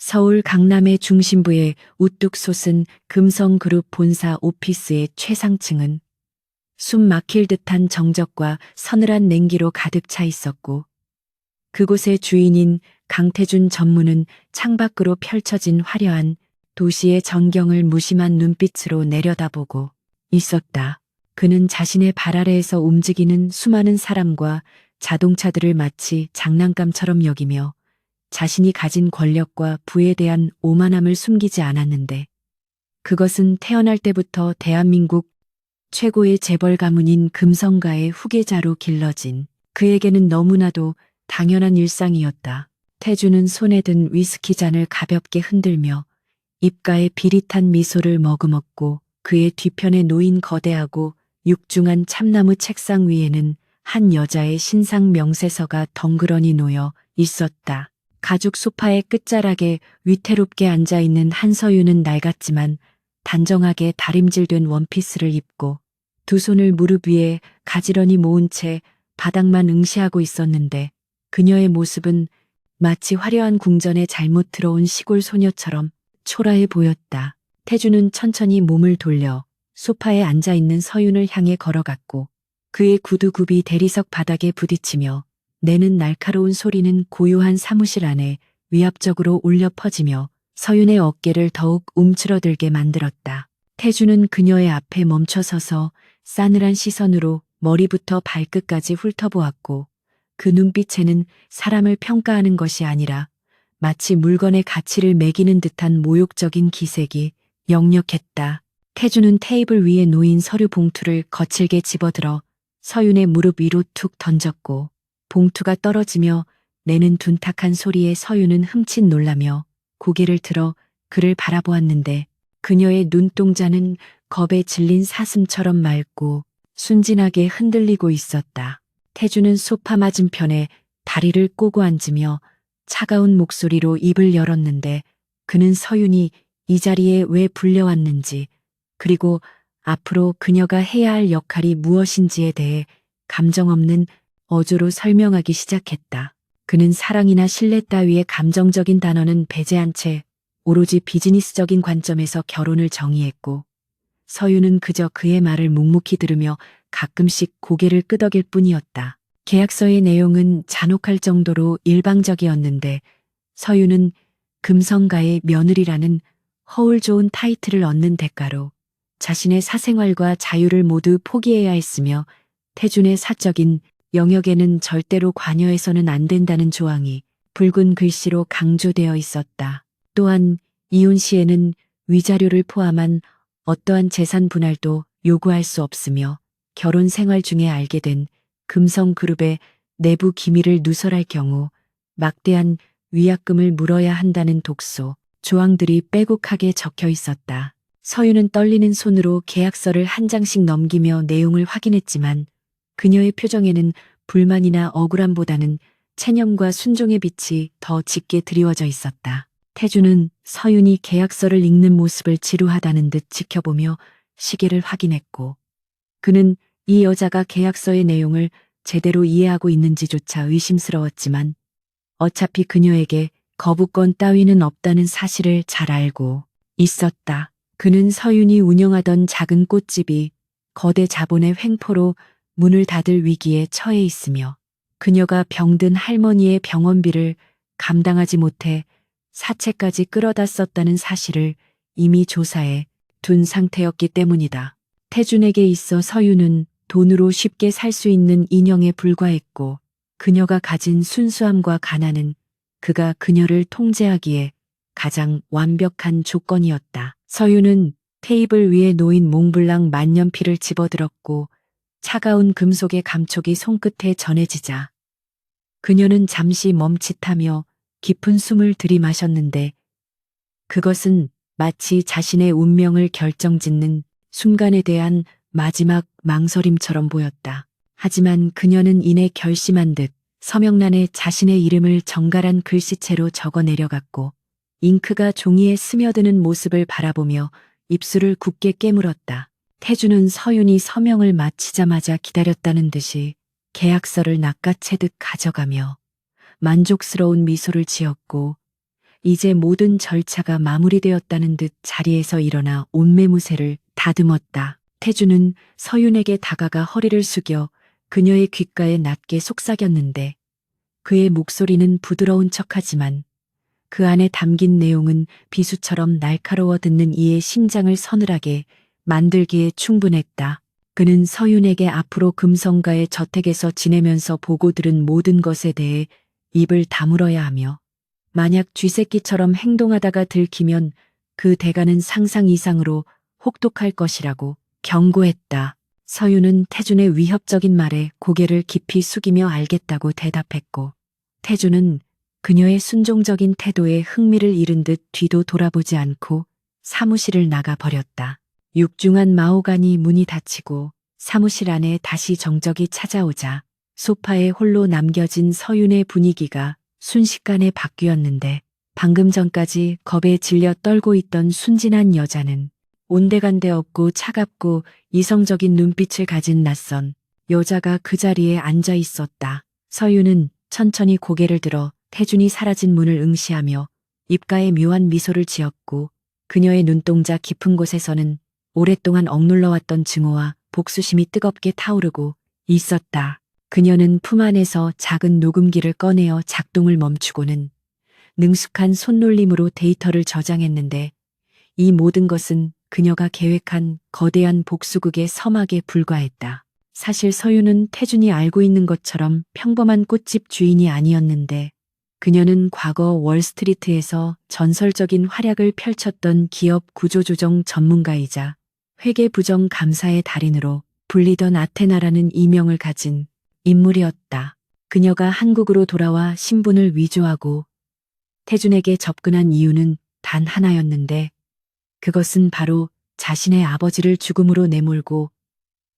서울 강남의 중심부에 우뚝 솟은 금성그룹 본사 오피스의 최상층은 숨 막힐 듯한 정적과 서늘한 냉기로 가득 차 있었고, 그곳의 주인인 강태준 전무는 창밖으로 펼쳐진 화려한 도시의 전경을 무심한 눈빛으로 내려다보고 있었다. 그는 자신의 발 아래에서 움직이는 수많은 사람과 자동차들을 마치 장난감처럼 여기며 자신이 가진 권력과 부에 대한 오만함을 숨기지 않았는데, 그것은 태어날 때부터 대한민국 최고의 재벌 가문인 금성가의 후계자로 길러진 그에게는 너무나도 당연한 일상이었다. 태주는 손에 든 위스키 잔을 가볍게 흔들며 입가에 비릿한 미소를 머금었고, 그의 뒤편에 놓인 거대하고 육중한 참나무 책상 위에는 한 여자의 신상 명세서가 덩그러니 놓여 있었다. 가죽 소파의 끝자락에 위태롭게 앉아있는 한서유는 낡았지만 단정하게 다림질된 원피스를 입고 두 손을 무릎 위에 가지런히 모은 채 바닥만 응시하고 있었는데, 그녀의 모습은 마치 화려한 궁전에 잘못 들어온 시골 소녀처럼 초라해 보였다. 태주는 천천히 몸을 돌려 소파에 앉아있는 서윤을 향해 걸어갔고, 그의 구두굽이 대리석 바닥에 부딪히며 내는 날카로운 소리는 고요한 사무실 안에 위압적으로 울려 퍼지며 서윤의 어깨를 더욱 움츠러들게 만들었다. 태주는 그녀의 앞에 멈춰서서 싸늘한 시선으로 머리부터 발끝까지 훑어보았고, 그 눈빛에는 사람을 평가하는 것이 아니라 마치 물건의 가치를 매기는 듯한 모욕적인 기색이 역력했다. 태주는 테이블 위에 놓인 서류 봉투를 거칠게 집어들어 서윤의 무릎 위로 툭 던졌고, 봉투가 떨어지며 내는 둔탁한 소리에 서윤은 흠칫 놀라며 고개를 들어 그를 바라보았는데, 그녀의 눈동자는 겁에 질린 사슴처럼 맑고 순진하게 흔들리고 있었다. 태주는 소파 맞은편에 다리를 꼬고 앉으며 차가운 목소리로 입을 열었는데, 그는 서윤이 이 자리에 왜 불려왔는지, 그리고 앞으로 그녀가 해야 할 역할이 무엇인지에 대해 감정 없는 어조로 설명하기 시작했다. 그는 사랑이나 신뢰 따위의 감정적인 단어는 배제한 채 오로지 비즈니스적인 관점에서 결혼을 정의했고, 서윤은 그저 그의 말을 묵묵히 들으며 가끔씩 고개를 끄덕일 뿐이었다. 계약서의 내용은 잔혹할 정도로 일방적이었는데, 서윤은 금성가의 며느리라는 허울 좋은 타이틀을 얻는 대가로 자신의 사생활과 자유를 모두 포기해야 했으며, 태준의 사적인 영역에는 절대로 관여해서는 안 된다는 조항이 붉은 글씨로 강조되어 있었다. 또한 이혼 시에는 위자료를 포함한 어떠한 재산 분할도 요구할 수 없으며, 결혼 생활 중에 알게 된 금성그룹의 내부 기밀을 누설할 경우 막대한 위약금을 물어야 한다는 독소 조항들이 빼곡하게 적혀 있었다. 서윤은 떨리는 손으로 계약서를 한 장씩 넘기며 내용을 확인했지만, 그녀의 표정에는 불만이나 억울함보다는 체념과 순종의 빛이 더 짙게 드리워져 있었다. 태주는 서윤이 계약서를 읽는 모습을 지루하다는 듯 지켜보며 시계를 확인했고, 그는 이 여자가 계약서의 내용을 제대로 이해하고 있는지조차 의심스러웠지만, 어차피 그녀에게 거부권 따위는 없다는 사실을 잘 알고 있었다. 그는 서윤이 운영하던 작은 꽃집이 거대 자본의 횡포로 문을 닫을 위기에 처해 있으며, 그녀가 병든 할머니의 병원비를 감당하지 못해 사채까지 끌어다 썼다는 사실을 이미 조사해 둔 상태였기 때문이다. 태준에게 있어 서윤은 돈으로 쉽게 살 수 있는 인형에 불과했고, 그녀가 가진 순수함과 가난은 그가 그녀를 통제하기에 가장 완벽한 조건이었다. 서윤은 테이블 위에 놓인 몽블랑 만년필을 집어들었고, 차가운 금속의 감촉이 손끝에 전해지자 그녀는 잠시 멈칫하며 깊은 숨을 들이마셨는데, 그것은 마치 자신의 운명을 결정짓는 순간에 대한 마지막 망설임처럼 보였다. 하지만 그녀는 이내 결심한 듯 서명란에 자신의 이름을 정갈한 글씨체로 적어 내려갔고, 잉크가 종이에 스며드는 모습을 바라보며 입술을 굳게 깨물었다. 태주는 서윤이 서명을 마치자마자 기다렸다는 듯이 계약서를 낚아채듯 가져가며 만족스러운 미소를 지었고, 이제 모든 절차가 마무리되었다는 듯 자리에서 일어나 옷매무새를 다듬었다. 태주는 서윤에게 다가가 허리를 숙여 그녀의 귓가에 낮게 속삭였는데 그의 목소리는 부드러운 척하지만 그 안에 담긴 내용은 비수처럼 날카로워 듣는 이의 심장을 서늘하게 만들기에 충분했다. 그는 서윤에게 앞으로 금성가의 저택에서 지내면서 보고 들은 모든 것에 대해 입을 다물어야 하며 만약 쥐새끼처럼 행동하다가 들키면 그 대가는 상상 이상으로 혹독할 것이라고 경고했다. 서윤은 태준의 위협적인 말에 고개를 깊이 숙이며 알겠다고 대답했고 태준은 그녀의 순종적인 태도에 흥미를 잃은 듯 뒤도 돌아보지 않고 사무실을 나가 버렸다. 육중한 마호가니 문이 닫히고 사무실 안에 다시 정적이 찾아오자 소파에 홀로 남겨진 서윤의 분위기가 순식간에 바뀌었는데 방금 전까지 겁에 질려 떨고 있던 순진한 여자는 온데간데 없고 차갑고 이성적인 눈빛을 가진 낯선 여자가 그 자리에 앉아 있었다. 서윤은 천천히 고개를 들어 태준이 사라진 문을 응시하며 입가에 묘한 미소를 지었고 그녀의 눈동자 깊은 곳에서는 오랫동안 억눌러왔던 증오와 복수심이 뜨겁게 타오르고 있었다. 그녀는 품 안에서 작은 녹음기를 꺼내어 작동을 멈추고는 능숙한 손놀림으로 데이터를 저장했는데 이 모든 것은 그녀가 계획한 거대한 복수극의 서막에 불과했다. 사실 서윤은 태준이 알고 있는 것처럼 평범한 꽃집 주인이 아니었는데 그녀는 과거 월스트리트에서 전설적인 활약을 펼쳤던 기업 구조조정 전문가이자 회계부정 감사의 달인으로 불리던 아테나라는 이명을 가진 인물이었다. 그녀가 한국으로 돌아와 신분을 위조하고 태준에게 접근한 이유는 단 하나였는데 그것은 바로 자신의 아버지를 죽음으로 내몰고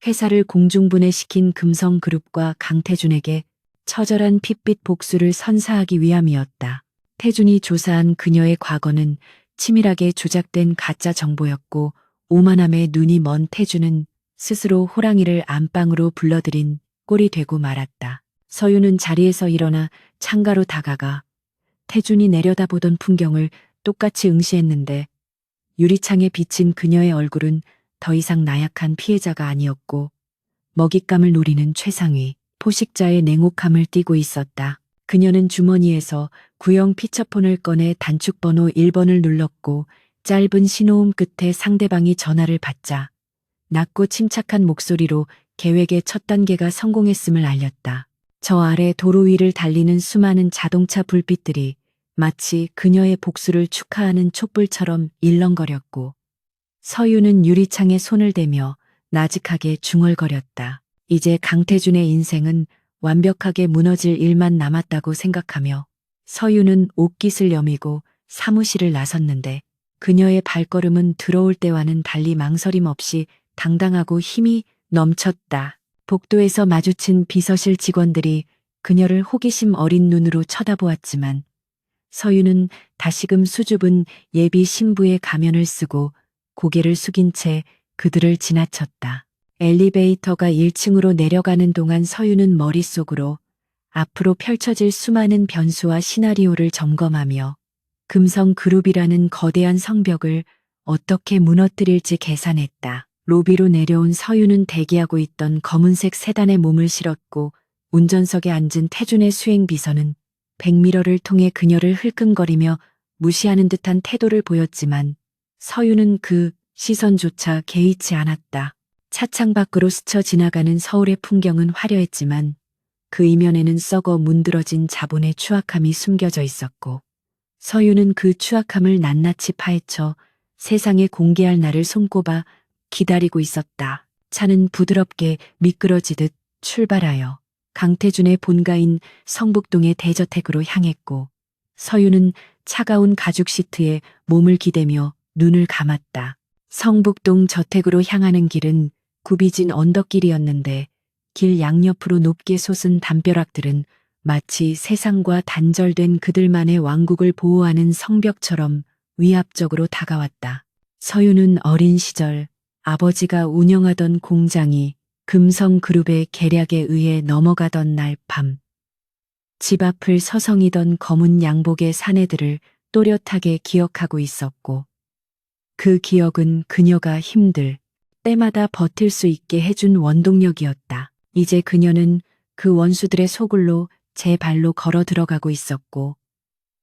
회사를 공중분해시킨 금성그룹과 강태준에게 처절한 핏빛 복수를 선사하기 위함이었다. 태준이 조사한 그녀의 과거는 치밀하게 조작된 가짜 정보였고 오만함에 눈이 먼 태준은 스스로 호랑이를 안방으로 불러들인 꼴이 되고 말았다. 서윤은 자리에서 일어나 창가로 다가가 태준이 내려다보던 풍경을 똑같이 응시했는데 유리창에 비친 그녀의 얼굴은 더 이상 나약한 피해자가 아니었고 먹잇감을 노리는 최상위 포식자의 냉혹함을 띠고 있었다. 그녀는 주머니에서 구형 피처폰을 꺼내 단축번호 1번을 눌렀고 짧은 신호음 끝에 상대방이 전화를 받자 낮고 침착한 목소리로 계획의 첫 단계가 성공했음을 알렸다. 저 아래 도로 위를 달리는 수많은 자동차 불빛들이 마치 그녀의 복수를 축하하는 촛불처럼 일렁거렸고 서윤은 유리창에 손을 대며 나직하게 중얼거렸다. 이제 강태준의 인생은 완벽하게 무너질 일만 남았다고 생각하며 서윤은 옷깃을 여미고 사무실을 나섰는데 그녀의 발걸음은 들어올 때와는 달리 망설임 없이 당당하고 힘이 넘쳤다. 복도에서 마주친 비서실 직원들이 그녀를 호기심 어린 눈으로 쳐다보았지만 서윤은 다시금 수줍은 예비 신부의 가면을 쓰고 고개를 숙인 채 그들을 지나쳤다. 엘리베이터가 1층으로 내려가는 동안 서윤은 머릿속으로 앞으로 펼쳐질 수많은 변수와 시나리오를 점검하며 금성그룹이라는 거대한 성벽을 어떻게 무너뜨릴지 계산했다. 로비로 내려온 서윤은 대기하고 있던 검은색 세단에 몸을 실었고 운전석에 앉은 태준의 수행비서는 백미러를 통해 그녀를 흘끔거리며 무시하는 듯한 태도를 보였지만 서윤은 그 시선조차 개의치 않았다. 차창 밖으로 스쳐 지나가는 서울의 풍경은 화려했지만 그 이면에는 썩어 문드러진 자본의 추악함이 숨겨져 있었고 서윤은 그 추악함을 낱낱이 파헤쳐 세상에 공개할 날을 손꼽아 기다리고 있었다. 차는 부드럽게 미끄러지듯 출발하여 강태준의 본가인 성북동의 대저택으로 향했고 서윤은 차가운 가죽 시트에 몸을 기대며 눈을 감았다. 성북동 저택으로 향하는 길은 굽이진 언덕길이었는데 길 양옆으로 높게 솟은 담벼락들은 마치 세상과 단절된 그들만의 왕국을 보호하는 성벽처럼 위압적으로 다가왔다. 서윤은 어린 시절 아버지가 운영하던 공장이 금성그룹의 계략에 의해 넘어가던 날 밤 집 앞을 서성이던 검은 양복의 사내들을 또렷하게 기억하고 있었고, 그 기억은 그녀가 힘들 때마다 버틸 수 있게 해준 원동력이었다. 이제 그녀는 그 원수들의 소굴로 제 발로 걸어 들어가고 있었고,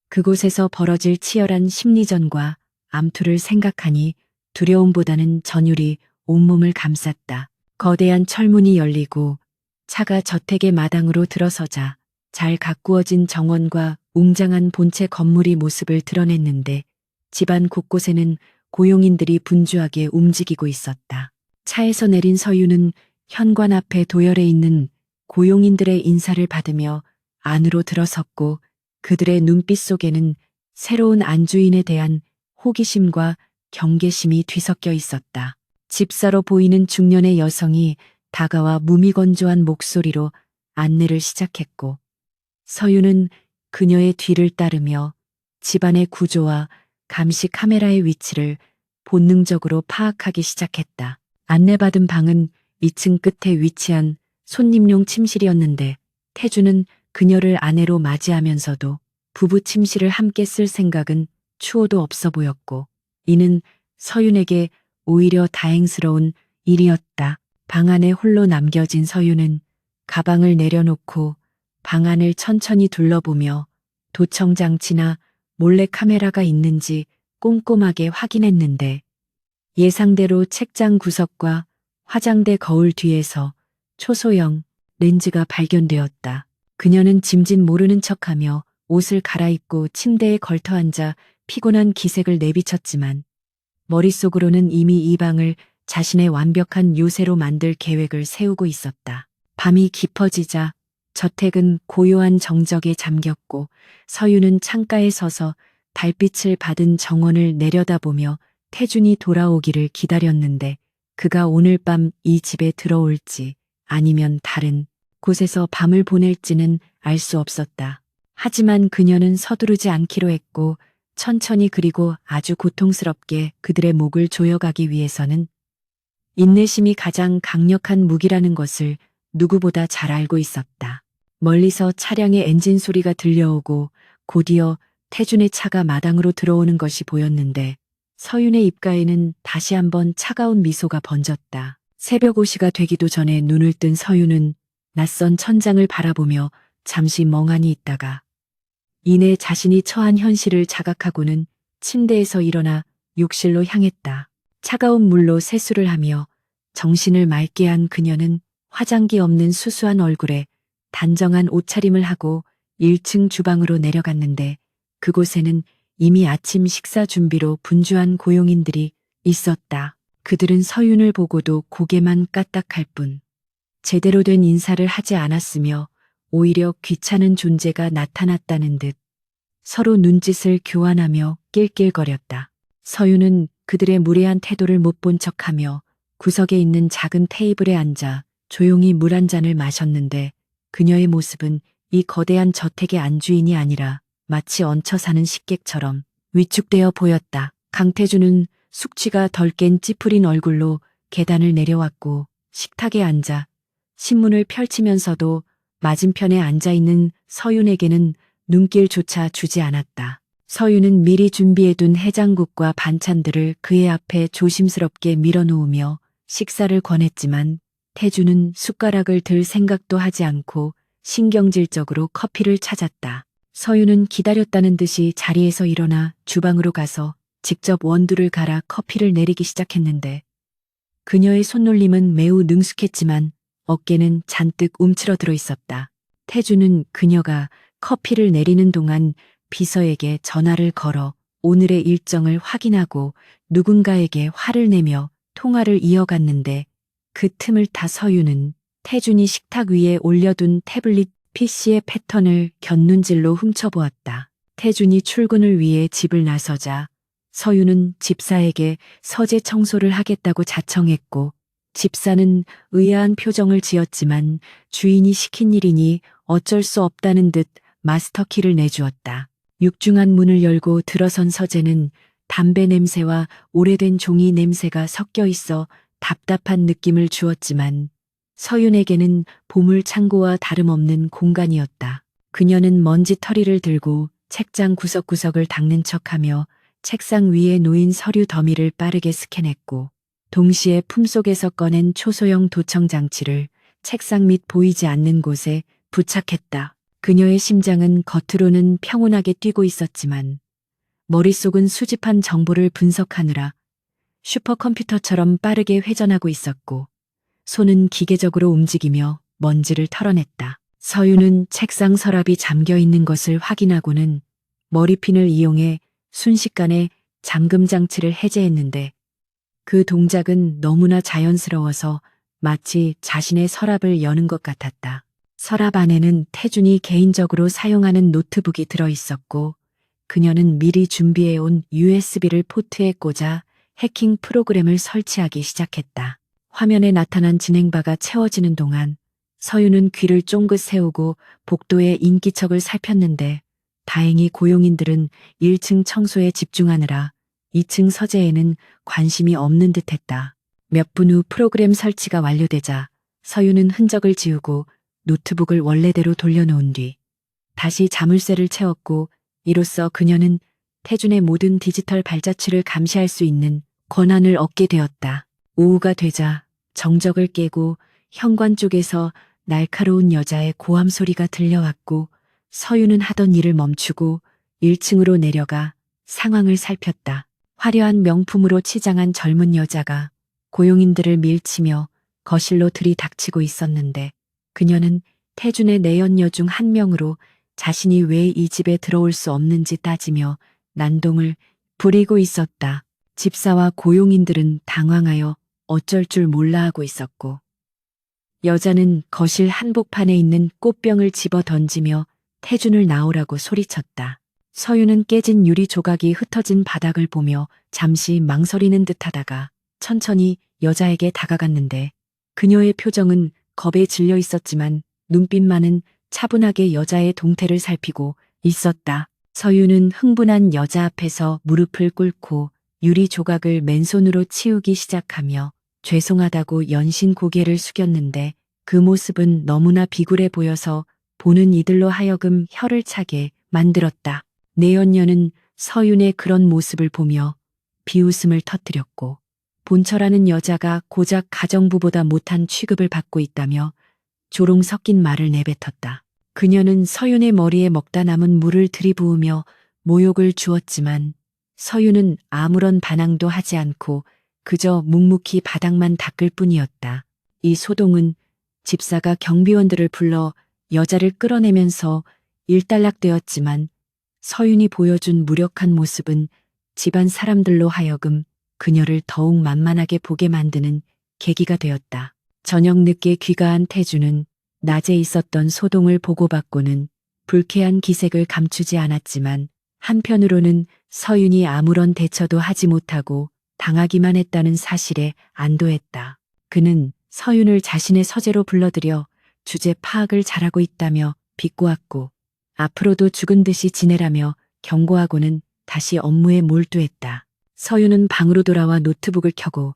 그곳에서 벌어질 치열한 심리전과 암투를 생각하니 두려움보다는 전율이 온몸을 감쌌다. 거대한 철문이 열리고 차가 저택의 마당으로 들어서자 잘 가꾸어진 정원과 웅장한 본체 건물이 모습을 드러냈는데, 집안 곳곳에는 고용인들이 분주하게 움직이고 있었다. 차에서 내린 서유는 현관 앞에 도열해 있는 고용인들의 인사를 받으며 안으로 들어섰고, 그들의 눈빛 속에는 새로운 안주인에 대한 호기심과 경계심이 뒤섞여 있었다. 집사로 보이는 중년의 여성이 다가와 무미건조한 목소리로 안내를 시작했고, 서유는 그녀의 뒤를 따르며 집안의 구조와 감시 카메라의 위치를 본능적으로 파악하기 시작했다. 안내받은 방은 2층 끝에 위치한 손님용 침실이었는데, 태주는 그녀를 아내로 맞이하면서도 부부 침실을 함께 쓸 생각은 추호도 없어 보였고, 이는 서윤에게 오히려 다행스러운 일이었다. 방 안에 홀로 남겨진 서윤은 가방을 내려놓고 방 안을 천천히 둘러보며 도청장치나 몰래카메라가 있는지 꼼꼼하게 확인했는데, 예상대로 책장 구석과 화장대 거울 뒤에서 초소형 렌즈가 발견되었다. 그녀는 짐짓 모르는 척하며 옷을 갈아입고 침대에 걸터앉아 피곤한 기색을 내비쳤지만, 머릿속으로는 이미 이 방을 자신의 완벽한 요새로 만들 계획을 세우고 있었다. 밤이 깊어지자 저택은 고요한 정적에 잠겼고, 서유는 창가에 서서 달빛을 받은 정원을 내려다보며 태준이 돌아오기를 기다렸는데, 그가 오늘 밤 이 집에 들어올지 아니면 다른 곳에서 밤을 보낼지는 알 수 없었다. 하지만 그녀는 서두르지 않기로 했고, 천천히 그리고 아주 고통스럽게 그들의 목을 조여가기 위해서는 인내심이 가장 강력한 무기라는 것을 누구보다 잘 알고 있었다. 멀리서 차량의 엔진 소리가 들려오고 곧이어 태준의 차가 마당으로 들어오는 것이 보였는데, 서윤의 입가에는 다시 한번 차가운 미소가 번졌다. 새벽 5시가 되기도 전에 눈을 뜬 서윤은 낯선 천장을 바라보며 잠시 멍하니 있다가 이내 자신이 처한 현실을 자각하고는 침대에서 일어나 욕실로 향했다. 차가운 물로 세수를 하며 정신을 맑게 한 그녀는 화장기 없는 수수한 얼굴에 단정한 옷차림을 하고 1층 주방으로 내려갔는데, 그곳에는 이미 아침 식사 준비로 분주한 고용인들이 있었다. 그들은 서윤을 보고도 고개만 까딱할 뿐 제대로 된 인사를 하지 않았으며, 오히려 귀찮은 존재가 나타났다는 듯 서로 눈짓을 교환하며 낄낄거렸다. 서윤은 그들의 무례한 태도를 못 본 척하며 구석에 있는 작은 테이블에 앉아 조용히 물 한 잔을 마셨는데, 그녀의 모습은 이 거대한 저택의 안주인이 아니라 마치 얹혀 사는 식객처럼 위축되어 보였다. 강태주는 숙취가 덜 깬 찌푸린 얼굴로 계단을 내려왔고, 식탁에 앉아 신문을 펼치면서도 맞은편에 앉아있는 서윤에게는 눈길조차 주지 않았다. 서윤은 미리 준비해둔 해장국과 반찬들을 그의 앞에 조심스럽게 밀어놓으며 식사를 권했지만, 태주는 숟가락을 들 생각도 하지 않고 신경질적으로 커피를 찾았다. 서윤은 기다렸다는 듯이 자리에서 일어나 주방으로 가서 직접 원두를 갈아 커피를 내리기 시작했는데, 그녀의 손놀림은 매우 능숙했지만 어깨는 잔뜩 움츠러들어 있었다. 태주는 그녀가 커피를 내리는 동안 비서에게 전화를 걸어 오늘의 일정을 확인하고 누군가에게 화를 내며 통화를 이어갔는데, 그 틈을 타 서유는 태준이 식탁 위에 올려둔 태블릿 PC의 패턴을 곁눈질로 훔쳐보았다. 태준이 출근을 위해 집을 나서자 서유는 집사에게 서재 청소를 하겠다고 자청했고, 집사는 의아한 표정을 지었지만 주인이 시킨 일이니 어쩔 수 없다는 듯 마스터키를 내주었다. 육중한 문을 열고 들어선 서재는 담배 냄새와 오래된 종이 냄새가 섞여 있어 답답한 느낌을 주었지만, 서윤에게는 보물 창고와 다름없는 공간이었다. 그녀는 먼지털이를 들고 책장 구석구석을 닦는 척하며 책상 위에 놓인 서류 더미를 빠르게 스캔했고 동시에 품속에서 꺼낸 초소형 도청 장치를 책상 밑 보이지 않는 곳에 부착했다. 그녀의 심장은 겉으로는 평온하게 뛰고 있었지만 머릿속은 수집한 정보를 분석하느라 슈퍼컴퓨터처럼 빠르게 회전하고 있었고 손은 기계적으로 움직이며 먼지를 털어냈다. 서유는 책상 서랍이 잠겨 있는 것을 확인하고는 머리핀을 이용해 순식간에 잠금 장치를 해제했는데 그 동작은 너무나 자연스러워서 마치 자신의 서랍을 여는 것 같았다. 서랍 안에는 태준이 개인적으로 사용하는 노트북이 들어 있었고 그녀는 미리 준비해온 USB를 포트에 꽂아 해킹 프로그램을 설치하기 시작했다. 화면에 나타난 진행바가 채워지는 동안 서유는 귀를 쫑긋 세우고 복도의 인기척을 살폈는데 다행히 고용인들은 1층 청소에 집중하느라 2층 서재에는 관심이 없는 듯했다. 몇 분 후 프로그램 설치가 완료되자 서유는 흔적을 지우고 노트북을 원래대로 돌려놓은 뒤 다시 자물쇠를 채웠고 이로써 그녀는 태준의 모든 디지털 발자취를 감시할 수 있는 권한을 얻게 되었다. 오후가 되자 정적을 깨고 현관 쪽에서 날카로운 여자의 고함 소리가 들려왔고 서유는 하던 일을 멈추고 1층으로 내려가 상황을 살폈다. 화려한 명품으로 치장한 젊은 여자가 고용인들을 밀치며 거실로 들이닥치고 있었는데 그녀는 태준의 내연녀 중 한 명으로 자신이 왜 이 집에 들어올 수 없는지 따지며 난동을 부리고 있었다. 집사와 고용인들은 당황하여 어쩔 줄 몰라 하고 있었고 여자는 거실 한복판에 있는 꽃병을 집어 던지며 태준을 나오라고 소리쳤다. 서유는 깨진 유리 조각이 흩어진 바닥을 보며 잠시 망설이는 듯하다가 천천히 여자에게 다가갔는데 그녀의 표정은 겁에 질려 있었지만 눈빛만은 차분하게 여자의 동태를 살피고 있었다. 서유는 흥분한 여자 앞에서 무릎을 꿇고 유리 조각을 맨손으로 치우기 시작하며 죄송하다고 연신 고개를 숙였는데 그 모습은 너무나 비굴해 보여서 보는 이들로 하여금 혀를 차게 만들었다. 내연녀는 서윤의 그런 모습을 보며 비웃음을 터뜨렸고 본처라는 여자가 고작 가정부보다 못한 취급을 받고 있다며 조롱 섞인 말을 내뱉었다. 그녀는 서윤의 머리에 먹다 남은 물을 들이부으며 모욕을 주었지만 서윤은 아무런 반항도 하지 않고 그저 묵묵히 바닥만 닦을 뿐이었다. 이 소동은 집사가 경비원들을 불러 여자를 끌어내면서 일단락되었지만 서윤이 보여준 무력한 모습은 집안 사람들로 하여금 그녀를 더욱 만만하게 보게 만드는 계기가 되었다. 저녁 늦게 귀가한 태주는 낮에 있었던 소동을 보고받고는 불쾌한 기색을 감추지 않았지만 한편으로는 서윤이 아무런 대처도 하지 못하고 당하기만 했다는 사실에 안도했다. 그는 서윤을 자신의 서재로 불러들여 주제 파악을 잘하고 있다며 비꼬았고 앞으로도 죽은 듯이 지내라며 경고하고는 다시 업무에 몰두했다. 서윤은 방으로 돌아와 노트북을 켜고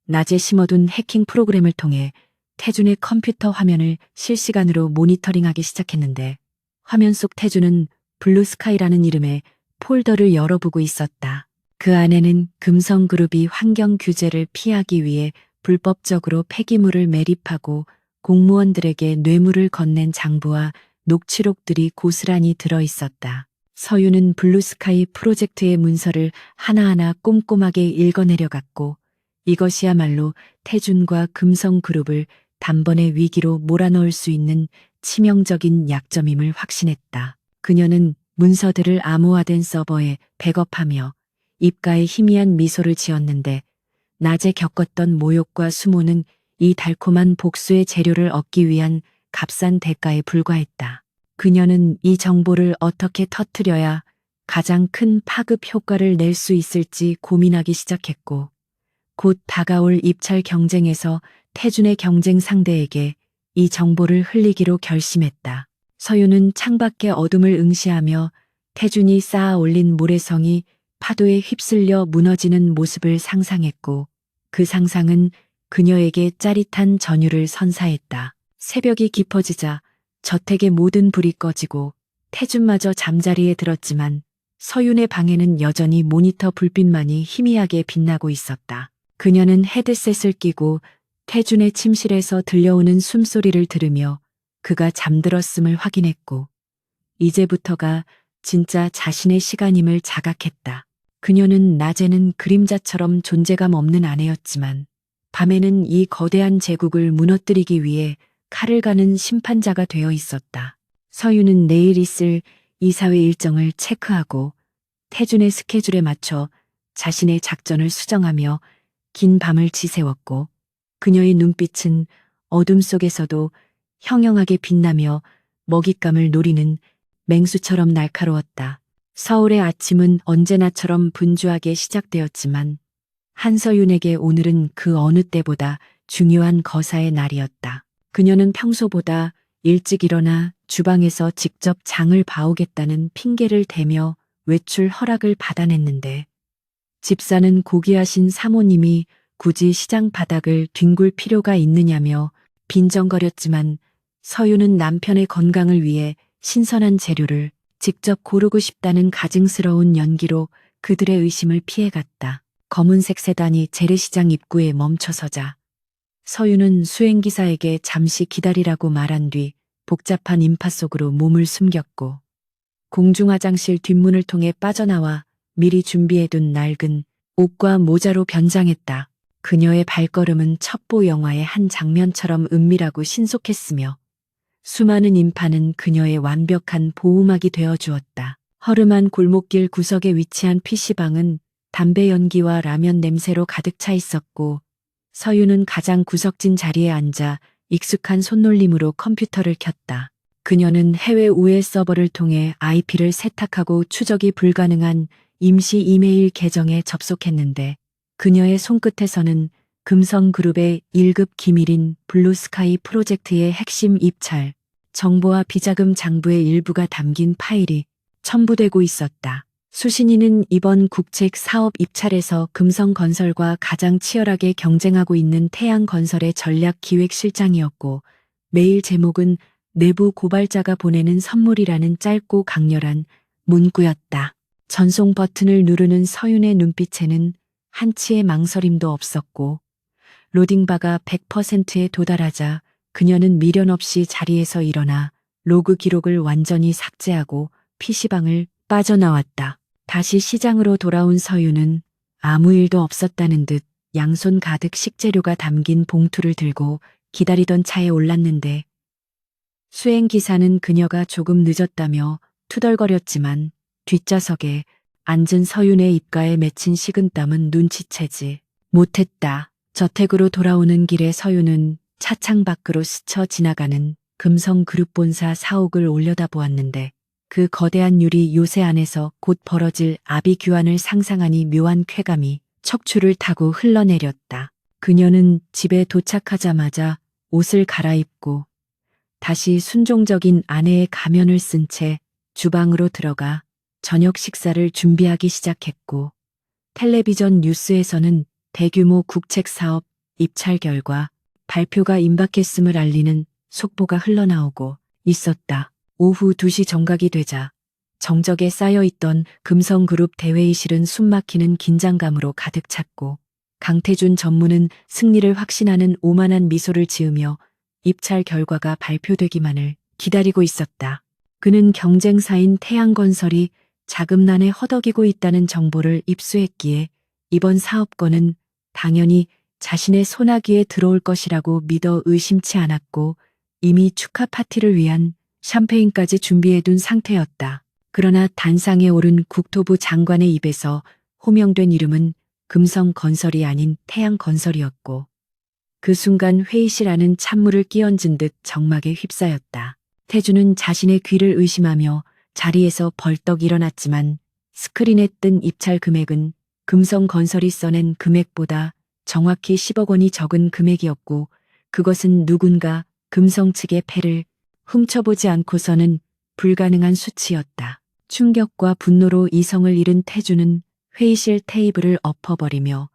낮에 심어둔 해킹 프로그램을 통해 태준의 컴퓨터 화면을 실시간으로 모니터링하기 시작했는데 화면 속 태준은 블루스카이라는 이름의 폴더를 열어보고 있었다. 그 안에는 금성그룹이 환경 규제를 피하기 위해 불법적으로 폐기물을 매립하고 공무원들에게 뇌물을 건넨 장부와 녹취록들이 고스란히 들어 있었다. 서유는 블루스카이 프로젝트의 문서를 하나하나 꼼꼼하게 읽어내려갔고 이것이야말로 태준과 금성그룹을 단번에 위기로 몰아넣을 수 있는 치명적인 약점임을 확신했다. 그녀는 문서들을 암호화된 서버에 백업하며 입가에 희미한 미소를 지었는데 낮에 겪었던 모욕과 수모는 이 달콤한 복수의 재료를 얻기 위한 값싼 대가에 불과했다. 그녀는 이 정보를 어떻게 터뜨려야 가장 큰 파급 효과를 낼 수 있을지 고민하기 시작했고 곧 다가올 입찰 경쟁에서 태준의 경쟁 상대에게 이 정보를 흘리기로 결심했다. 서유는 창밖의 어둠을 응시하며 태준이 쌓아 올린 모래성이 파도에 휩쓸려 무너지는 모습을 상상했고 그 상상은 그녀에게 짜릿한 전율을 선사했다. 새벽이 깊어지자 저택의 모든 불이 꺼지고 태준마저 잠자리에 들었지만 서윤의 방에는 여전히 모니터 불빛만이 희미하게 빛나고 있었다. 그녀는 헤드셋을 끼고 태준의 침실에서 들려오는 숨소리를 들으며 그가 잠들었음을 확인했고 이제부터가 진짜 자신의 시간임을 자각했다. 그녀는 낮에는 그림자처럼 존재감 없는 아내였지만 밤에는 이 거대한 제국을 무너뜨리기 위해 칼을 가는 심판자가 되어 있었다. 서윤은 내일 있을 이사회 일정을 체크하고 태준의 스케줄에 맞춰 자신의 작전을 수정하며 긴 밤을 지새웠고 그녀의 눈빛은 어둠 속에서도 형형하게 빛나며 먹잇감을 노리는 맹수처럼 날카로웠다. 서울의 아침은 언제나처럼 분주하게 시작되었지만 한서윤에게 오늘은 그 어느 때보다 중요한 거사의 날이었다. 그녀는 평소보다 일찍 일어나 주방에서 직접 장을 봐오겠다는 핑계를 대며 외출 허락을 받아냈는데 집사는 고귀하신 사모님이 굳이 시장 바닥을 뒹굴 필요가 있느냐며 빈정거렸지만 서윤은 남편의 건강을 위해 신선한 재료를 직접 고르고 싶다는 가증스러운 연기로 그들의 의심을 피해갔다. 검은색 세단이 재래시장 입구에 멈춰서자 서윤은 수행기사에게 잠시 기다리라고 말한 뒤 복잡한 인파 속으로 몸을 숨겼고 공중화장실 뒷문을 통해 빠져나와 미리 준비해둔 낡은 옷과 모자로 변장했다. 그녀의 발걸음은 첩보 영화의 한 장면처럼 은밀하고 신속했으며 수많은 인파는 그녀의 완벽한 보호막이 되어주었다. 허름한 골목길 구석에 위치한 PC방은 담배 연기와 라면 냄새로 가득 차 있었고 서윤은 가장 구석진 자리에 앉아 익숙한 손놀림으로 컴퓨터를 켰다. 그녀는 해외 우회 서버를 통해 IP를 세탁하고 추적이 불가능한 임시 이메일 계정에 접속했는데 그녀의 손끝에서는 금성그룹의 1급 기밀인 블루스카이 프로젝트의 핵심 입찰, 정보와 비자금 장부의 일부가 담긴 파일이 첨부되고 있었다. 수신이는 이번 국책 사업 입찰에서 금성건설과 가장 치열하게 경쟁하고 있는 태양건설의 전략기획실장이었고 메일 제목은 내부 고발자가 보내는 선물이라는 짧고 강렬한 문구였다. 전송 버튼을 누르는 서윤의 눈빛에는 한치의 망설임도 없었고 로딩바가 100%에 도달하자 그녀는 미련 없이 자리에서 일어나 로그 기록을 완전히 삭제하고 PC방을 빠져나왔다. 다시 시장으로 돌아온 서윤은 아무 일도 없었다는 듯 양손 가득 식재료가 담긴 봉투를 들고 기다리던 차에 올랐는데 수행기사는 그녀가 조금 늦었다며 투덜거렸지만 뒷좌석에 앉은 서윤의 입가에 맺힌 식은땀은 눈치채지 못했다. 저택으로 돌아오는 길에 서윤은 차창 밖으로 스쳐 지나가는 금성그룹 본사 사옥을 올려다보았는데 그 거대한 유리 요새 안에서 곧 벌어질 아비규환을 상상하니 묘한 쾌감이 척추를 타고 흘러내렸다. 그녀는 집에 도착하자마자 옷을 갈아입고 다시 순종적인 아내의 가면을 쓴 채 주방으로 들어가 저녁 식사를 준비하기 시작했고 텔레비전 뉴스에서는 대규모 국책 사업 입찰 결과 발표가 임박했음을 알리는 속보가 흘러나오고 있었다. 오후 2시 정각이 되자 정적에 쌓여있던 금성그룹 대회의실은 숨막히는 긴장감으로 가득 찼고 강태준 전무는 승리를 확신하는 오만한 미소를 지으며 입찰 결과가 발표되기만을 기다리고 있었다. 그는 경쟁사인 태양건설이 자금난에 허덕이고 있다는 정보를 입수했기에 이번 사업권은 당연히 자신의 손아귀에 들어올 것이라고 믿어 의심치 않았고 이미 축하 파티를 위한 샴페인까지 준비해둔 상태였다. 그러나 단상에 오른 국토부 장관의 입에서 호명된 이름은 금성건설이 아닌 태양건설이었고 그 순간 회의실 안은 찬물을 끼얹은 듯 적막에 휩싸였다. 태주는 자신의 귀를 의심하며 자리에서 벌떡 일어났지만 스크린에 뜬 입찰 금액은 금성건설이 써낸 금액보다 정확히 10억 원이 적은 금액이었고 그것은 누군가 금성 측의 패를 훔쳐보지 않고서는 불가능한 수치였다. 충격과 분노로 이성을 잃은 태주는 회의실 테이블을 엎어버리며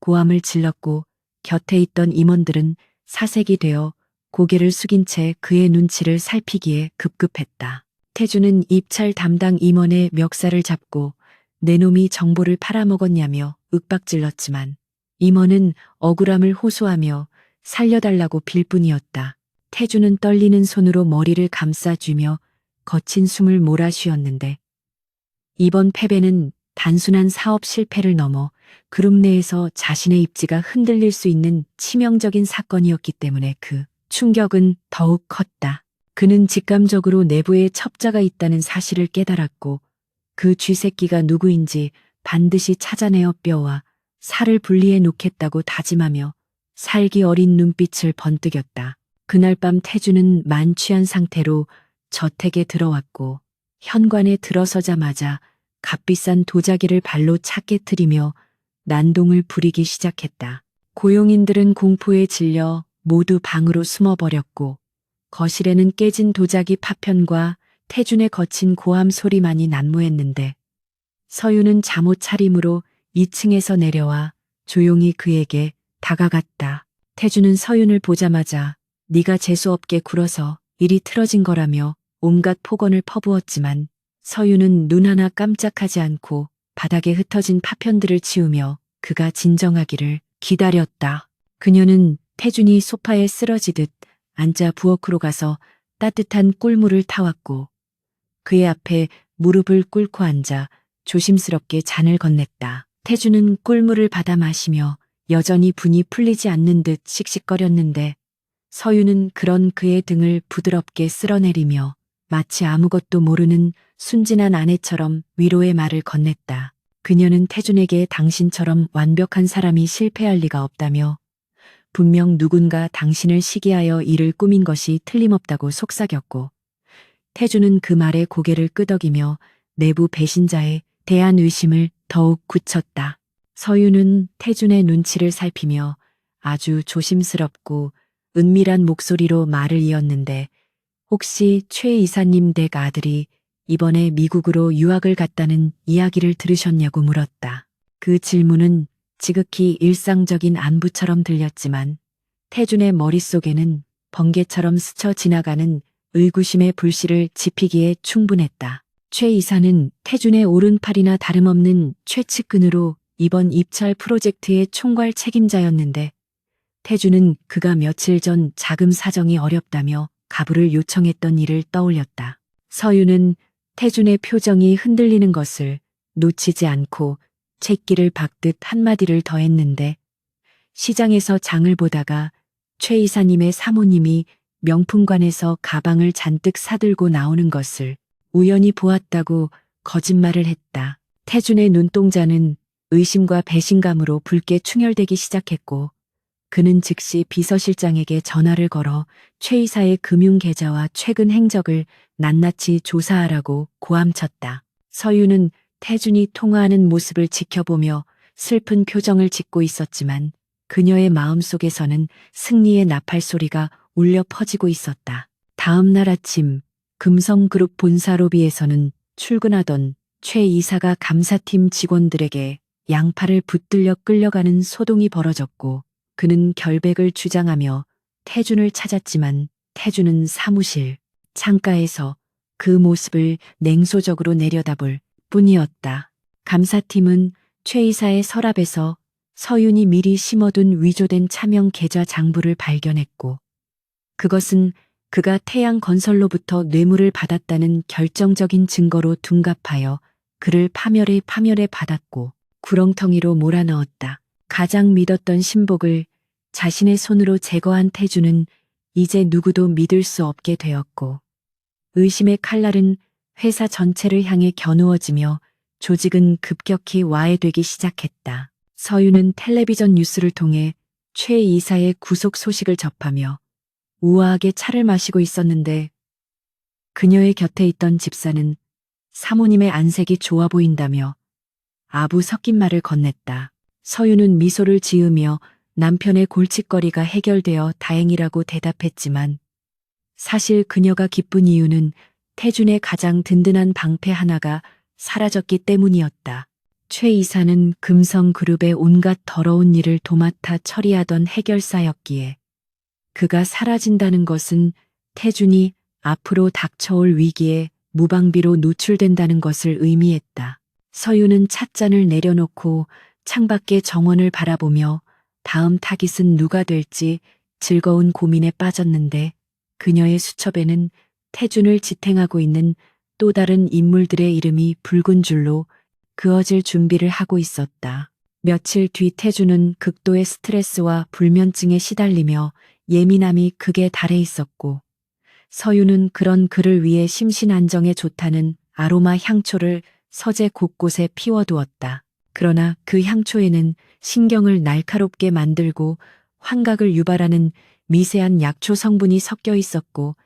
고함을 질렀고 곁에 있던 임원들은 사색이 되어 고개를 숙인 채 그의 눈치를 살피기에 급급했다. 태주는 입찰 담당 임원의 멱살을 잡고 내 놈이 정보를 팔아먹었냐며 윽박질렀지만 임원은 억울함을 호소하며 살려달라고 빌 뿐이었다. 태주는 떨리는 손으로 머리를 감싸쥐며 거친 숨을 몰아쉬었는데 이번 패배는 단순한 사업 실패를 넘어 그룹 내에서 자신의 입지가 흔들릴 수 있는 치명적인 사건이었기 때문에 그 충격은 더욱 컸다. 그는 직감적으로 내부에 첩자가 있다는 사실을 깨달았고 그 쥐새끼가 누구인지 반드시 찾아내어 뼈와 살을 분리해 놓겠다고 다짐하며 살기 어린 눈빛을 번뜩였다. 그날 밤 태주는 만취한 상태로 저택에 들어왔고 현관에 들어서자마자 값비싼 도자기를 발로 차 깨트리며 난동을 부리기 시작했다. 고용인들은 공포에 질려 모두 방으로 숨어버렸고 거실에는 깨진 도자기 파편과 태준의 거친 고함 소리만이 난무했는데 서유는 잠옷 차림으로 2층에서 내려와 조용히 그에게 다가갔다. 태준은 서윤을 보자마자 네가 재수없게 굴어서 일이 틀어진 거라며 온갖 폭언을 퍼부었지만 서윤은 눈 하나 깜짝하지 않고 바닥에 흩어진 파편들을 치우며 그가 진정하기를 기다렸다. 그녀는 태준이 소파에 쓰러지듯 앉아 부엌으로 가서 따뜻한 꿀물을 타왔고 그의 앞에 무릎을 꿇고 앉아 조심스럽게 잔을 건넸다. 태준은 꿀물을 받아 마시며 여전히 분이 풀리지 않는 듯 씩씩거렸는데 서유는 그런 그의 등을 부드럽게 쓸어내리며 마치 아무것도 모르는 순진한 아내처럼 위로의 말을 건넸다. 그녀는 태준에게 당신처럼 완벽한 사람이 실패할 리가 없다며 분명 누군가 당신을 시기하여 일을 꾸민 것이 틀림없다고 속삭였고 태준은 그 말에 고개를 끄덕이며 내부 배신자에 대한 의심을 더욱 굳혔다. 서유는 태준의 눈치를 살피며 아주 조심스럽고 은밀한 목소리로 말을 이었는데 혹시 최 이사님 댁 아들이 이번에 미국으로 유학을 갔다는 이야기를 들으셨냐고 물었다. 그 질문은 지극히 일상적인 안부처럼 들렸지만 태준의 머릿속에는 번개처럼 스쳐 지나가는 의구심의 불씨를 지피기에 충분했다. 최 이사는 태준의 오른팔이나 다름없는 최측근으로 이번 입찰 프로젝트의 총괄 책임자였는데 태준은 그가 며칠 전 자금 사정이 어렵다며 가부를 요청했던 일을 떠올렸다. 서유는 태준의 표정이 흔들리는 것을 놓치지 않고 채기를 박듯 한마디를 더했는데 시장에서 장을 보다가 최 이사님의 사모님이 명품관에서 가방을 잔뜩 사들고 나오는 것을 우연히 보았다고 거짓말을 했다. 태준의 눈동자는 의심과 배신감으로 붉게 충혈되기 시작했고 그는 즉시 비서실장에게 전화를 걸어 최 이사의 금융계좌와 최근 행적을 낱낱이 조사하라고 고함쳤다. 서유는 태준이 통화하는 모습을 지켜보며 슬픈 표정을 짓고 있었지만 그녀의 마음속에서는 승리의 나팔 소리가 울려 퍼지고 있었다. 다음 날 아침 금성그룹 본사 로비에서는 출근하던 최 이사가 감사팀 직원들에게 양팔을 붙들려 끌려가는 소동이 벌어졌고 그는 결백을 주장하며 태준을 찾았지만 태준은 사무실 창가에서 그 모습을 냉소적으로 내려다볼 뿐이었다. 감사팀은 최 이사의 서랍에서 서윤이 미리 심어둔 위조된 차명 계좌 장부를 발견했고 그것은 그가 태양건설로부터 뇌물을 받았다는 결정적인 증거로 둔갑하여 그를 파멸에 받았고 구렁텅이로 몰아넣었다. 가장 믿었던 신복을 자신의 손으로 제거한 태준은 이제 누구도 믿을 수 없게 되었고 의심의 칼날은 회사 전체를 향해 겨누어지며 조직은 급격히 와해되기 시작했다. 서유는 텔레비전 뉴스를 통해 최 이사의 구속 소식을 접하며 우아하게 차를 마시고 있었는데 그녀의 곁에 있던 집사는 사모님의 안색이 좋아 보인다며 아부 섞인 말을 건넸다. 서유는 미소를 지으며 남편의 골칫거리가 해결되어 다행이라고 대답했지만 사실 그녀가 기쁜 이유는 태준의 가장 든든한 방패 하나가 사라졌기 때문이었다. 최 이사는 금성그룹의 온갖 더러운 일을 도맡아 처리하던 해결사였기에 그가 사라진다는 것은 태준이 앞으로 닥쳐올 위기에 무방비로 노출된다는 것을 의미했다. 서윤은 찻잔을 내려놓고 창밖의 정원을 바라보며 다음 타깃은 누가 될지 즐거운 고민에 빠졌는데 그녀의 수첩에는 태준을 지탱하고 있는 또 다른 인물들의 이름이 붉은 줄로 그어질 준비를 하고 있었다. 며칠 뒤 태준은 극도의 스트레스와 불면증에 시달리며 예민함이 극에 달해 있었고 서윤은 그런 그를 위해 심신안정에 좋다는 아로마 향초를 서재 곳곳에 피워두었다. 그러나 그 향초에는 신경을 날카롭게 만들고 환각을 유발하는 미세한 약초 성분이 섞여 있었고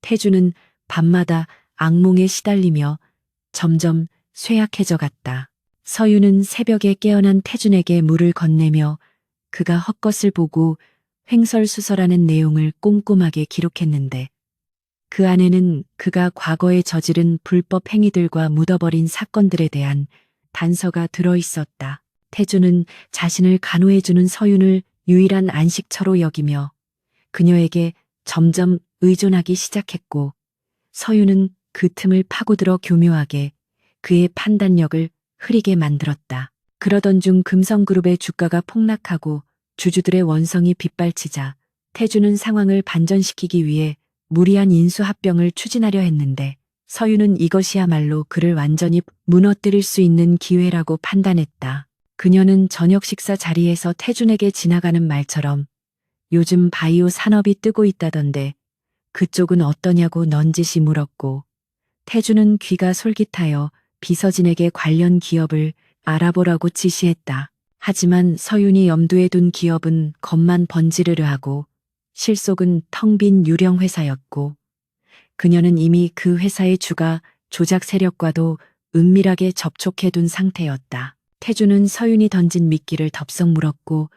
태주는 밤마다 악몽에 시달리며 점점 쇠약해져 갔다. 서윤은 새벽에 깨어난 태준에게 물을 건네며 그가 헛것을 보고 횡설수설하는 내용을 꼼꼼하게 기록했는데 그 안에는 그가 과거에 저지른 불법 행위들과 묻어버린 사건들에 대한 단서가 들어 있었다. 태주는 자신을 간호해주는 서윤을 유일한 안식처로 여기며 그녀에게 점점 의존하기 시작했고 서윤은 그 틈을 파고들어 교묘하게 그의 판단력을 흐리게 만들었다. 그러던 중 금성그룹의 주가가 폭락하고 주주들의 원성이 빗발치자 태주는 상황을 반전시키기 위해 무리한 인수합병을 추진하려 했는데 서윤은 이것이야말로 그를 완전히 무너뜨릴 수 있는 기회라고 판단했다. 그녀는 저녁 식사 자리에서 태준에게 지나가는 말처럼 요즘 바이오 산업이 뜨고 있다던데 그쪽은 어떠냐고 넌지시 물었고 태준은 귀가 솔깃하여 비서진에게 관련 기업을 알아보라고 지시했다. 하지만 서윤이 염두에 둔 기업은 겉만 번지르르 하고 실속은 텅 빈 유령 회사였고 그녀는 이미 그 회사의 주가 조작 세력과도 은밀하게 접촉해둔 상태였다. 태주는 서윤이 던진 미끼를 덥석 물었고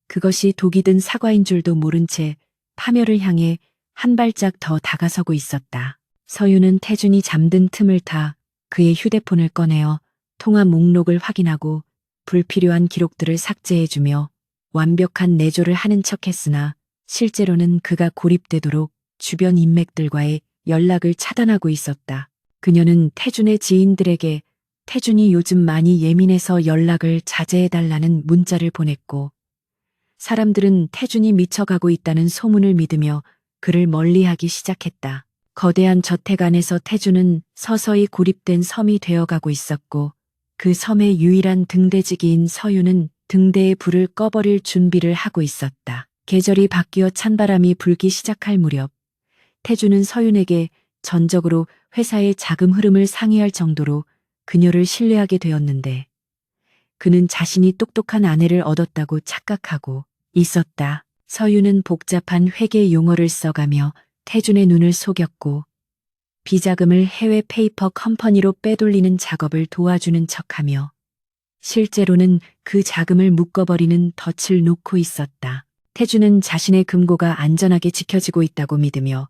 그것이 독이 든 사과인 줄도 모른 채 파멸을 향해 한 발짝 더 다가서고 있었다. 서윤은 태준이 잠든 틈을 타 그의 휴대폰을 꺼내어 통화 목록을 확인하고 불필요한 기록들을 삭제해주며 완벽한 내조를 하는 척했으나 실제로는 그가 고립되도록 주변 인맥들과의 연락을 차단하고 있었다. 그녀는 태준의 지인들에게 태준이 요즘 많이 예민해서 연락을 자제해달라는 문자를 보냈고 사람들은 태준이 미쳐가고 있다는 소문을 믿으며 그를 멀리하기 시작했다. 거대한 저택 안에서 태준은 서서히 고립된 섬이 되어가고 있었고 그 섬의 유일한 등대지기인 서윤은 등대의 불을 꺼버릴 준비를 하고 있었다. 계절이 바뀌어 찬바람이 불기 시작할 무렵 태준은 서윤에게 전적으로 회사의 자금 흐름을 상의할 정도로 그녀를 신뢰하게 되었는데 그는 자신이 똑똑한 아내를 얻었다고 착각하고 있었다. 서윤은 복잡한 회계 용어를 써가며 태준의 눈을 속였고 비자금을 해외 페이퍼 컴퍼니로 빼돌리는 작업을 도와주는 척하며 실제로는 그 자금을 묶어버리는 덫을 놓고 있었다. 태준은 자신의 금고가 안전하게 지켜지고 있다고 믿으며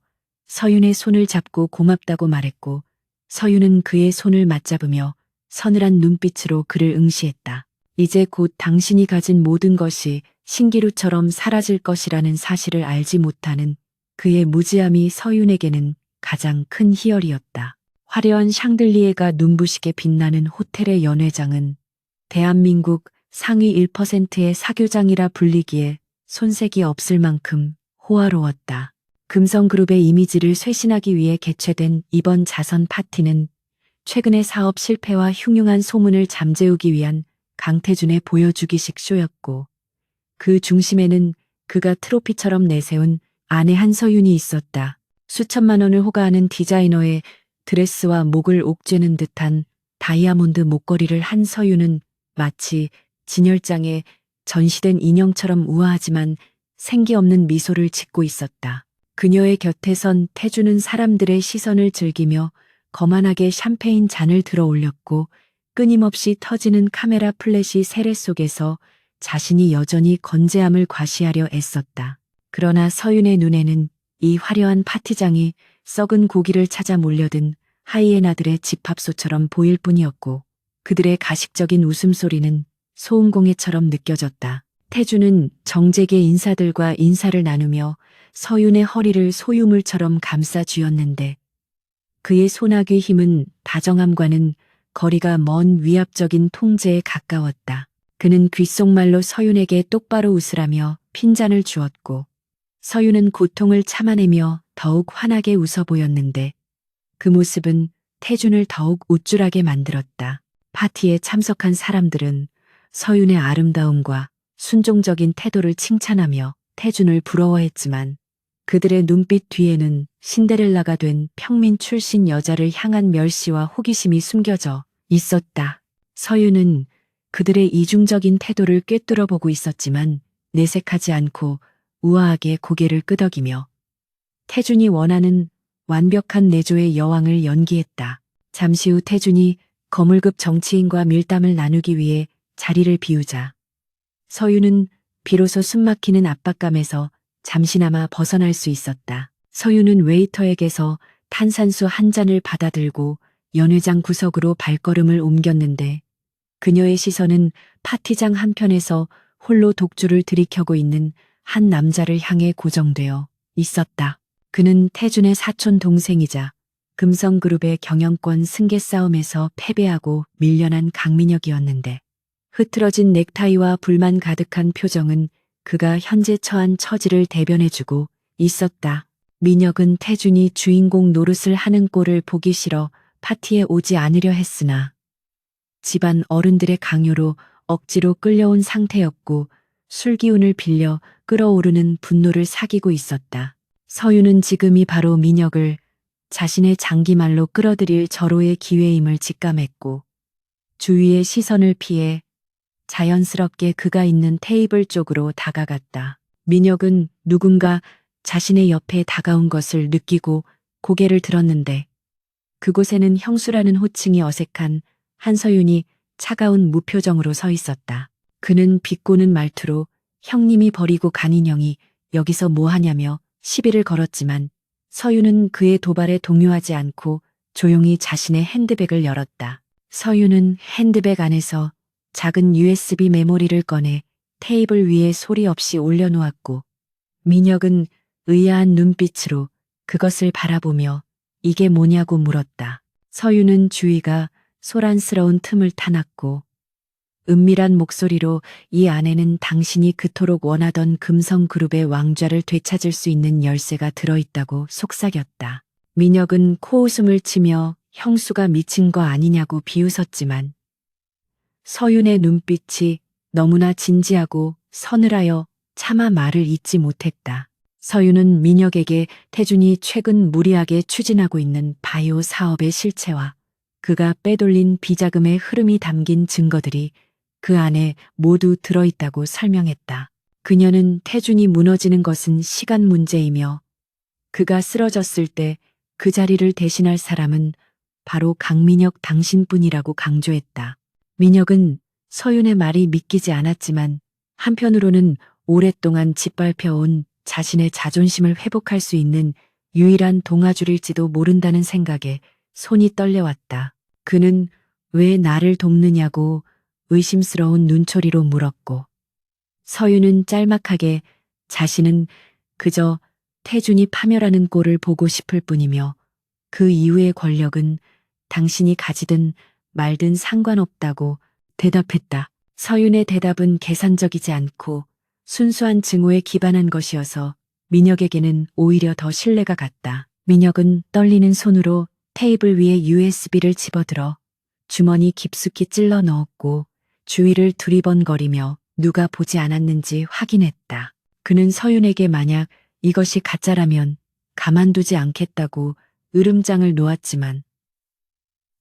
서윤의 손을 잡고 고맙다고 말했고 서윤은 그의 손을 맞잡으며 서늘한 눈빛으로 그를 응시했다. 이제 곧 당신이 가진 모든 것이 신기루처럼 사라질 것이라는 사실을 알지 못하는 그의 무지함이 서윤에게는 가장 큰 희열이었다. 화려한 샹들리에가 눈부시게 빛나는 호텔의 연회장은 대한민국 상위 1%의 사교장이라 불리기에 손색이 없을 만큼 호화로웠다. 금성그룹의 이미지를 쇄신하기 위해 개최된 이번 자선 파티는 최근의 사업 실패와 흉흉한 소문을 잠재우기 위한 강태준의 보여주기식 쇼였고 그 중심에는 그가 트로피처럼 내세운 아내 한서윤이 있었다. 수천만 원을 호가하는 디자이너의 드레스와 목을 옥죄는 듯한 다이아몬드 목걸이를 한 서윤은 마치 진열장에 전시된 인형처럼 우아하지만 생기 없는 미소를 짓고 있었다. 그녀의 곁에 선 태주는 사람들의 시선을 즐기며 거만하게 샴페인 잔을 들어 올렸고 끊임없이 터지는 카메라 플래시 세례 속에서 자신이 여전히 건재함을 과시하려 애썼다. 그러나 서윤의 눈에는 이 화려한 파티장이 썩은 고기를 찾아 몰려든 하이에나들의 집합소처럼 보일 뿐이었고 그들의 가식적인 웃음소리는 소음공해처럼 느껴졌다. 태주는 정재계 인사들과 인사를 나누며 서윤의 허리를 소유물처럼 감싸 쥐었는데 그의 소나귀 힘은 다정함과는 거리가 먼 위압적인 통제에 가까웠다. 그는 귓속말로 서윤에게 똑바로 웃으라며 핀잔을 주었고 서윤은 고통을 참아내며 더욱 환하게 웃어 보였는데 그 모습은 태준을 더욱 우쭐하게 만들었다. 파티에 참석한 사람들은 서윤의 아름다움과 순종적인 태도를 칭찬하며 태준을 부러워했지만 그들의 눈빛 뒤에는 신데렐라가 된 평민 출신 여자를 향한 멸시와 호기심이 숨겨져 있었다. 서윤은 그들의 이중적인 태도를 꿰뚫어 보고 있었지만 내색하지 않고 우아하게 고개를 끄덕이며 태준이 원하는 완벽한 내조의 여왕을 연기했다. 잠시 후 태준이 거물급 정치인과 밀담을 나누기 위해 자리를 비우자 서윤은 비로소 숨막히는 압박감에서 잠시나마 벗어날 수 있었다. 서윤은 웨이터에게서 탄산수 한 잔을 받아들고 연회장 구석으로 발걸음을 옮겼는데 그녀의 시선은 파티장 한편에서 홀로 독주를 들이켜고 있는 한 남자를 향해 고정되어 있었다. 그는 태준의 사촌 동생이자 금성그룹의 경영권 승계 싸움에서 패배하고 밀려난 강민혁이었는데 흐트러진 넥타이와 불만 가득한 표정은 그가 현재 처한 처지를 대변해주고 있었다. 민혁은 태준이 주인공 노릇을 하는 꼴을 보기 싫어 파티에 오지 않으려 했으나 집안 어른들의 강요로 억지로 끌려온 상태였고 술기운을 빌려 끓어오르는 분노를 사귀고 있었다. 서윤은 지금이 바로 민혁을 자신의 장기말로 끌어들일 절호의 기회임을 직감했고 주위의 시선을 피해 자연스럽게 그가 있는 테이블 쪽으로 다가갔다. 민혁은 누군가 자신의 옆에 다가온 것을 느끼고 고개를 들었는데 그곳에는 형수라는 호칭이 어색한 한서윤이 차가운 무표정으로 서 있었다. 그는 비꼬는 말투로 형님이 버리고 간 인형이 여기서 뭐 하냐며 시비를 걸었지만 서윤은 그의 도발에 동요하지 않고 조용히 자신의 핸드백을 열었다. 서윤은 핸드백 안에서 작은 USB 메모리를 꺼내 테이블 위에 소리 없이 올려놓았고 민혁은 의아한 눈빛으로 그것을 바라보며 이게 뭐냐고 물었다. 서윤은 주위가 소란스러운 틈을 타놨고 은밀한 목소리로 이 안에는 당신이 그토록 원하던 금성그룹의 왕좌를 되찾을 수 있는 열쇠가 들어있다고 속삭였다. 민혁은 코웃음을 치며 형수가 미친 거 아니냐고 비웃었지만 서윤의 눈빛이 너무나 진지하고 서늘하여 차마 말을 잇지 못했다. 서윤은 민혁에게 태준이 최근 무리하게 추진하고 있는 바이오 사업의 실체와 그가 빼돌린 비자금의 흐름이 담긴 증거들이 그 안에 모두 들어있다고 설명했다. 그녀는 태준이 무너지는 것은 시간 문제이며 그가 쓰러졌을 때 그 자리를 대신할 사람은 바로 강민혁 당신뿐이라고 강조했다. 민혁은 서윤의 말이 믿기지 않았지만 한편으로는 오랫동안 짓밟혀온 자신의 자존심을 회복할 수 있는 유일한 동아줄일지도 모른다는 생각에 손이 떨려왔다. 그는 왜 나를 돕느냐고 의심스러운 눈초리로 물었고 서윤은 짤막하게 자신은 그저 태준이 파멸하는 꼴을 보고 싶을 뿐이며 그 이후의 권력은 당신이 가지든 말든 상관없다고 대답했다. 서윤의 대답은 계산적이지 않고 순수한 증오에 기반한 것이어서 민혁에게는 오히려 더 신뢰가 갔다. 민혁은 떨리는 손으로 테이블 위에 USB를 집어들어 주머니 깊숙이 찔러 넣었고 주위를 두리번거리며 누가 보지 않았는지 확인했다. 그는 서윤에게 만약 이것이 가짜라면 가만두지 않겠다고 으름장을 놓았지만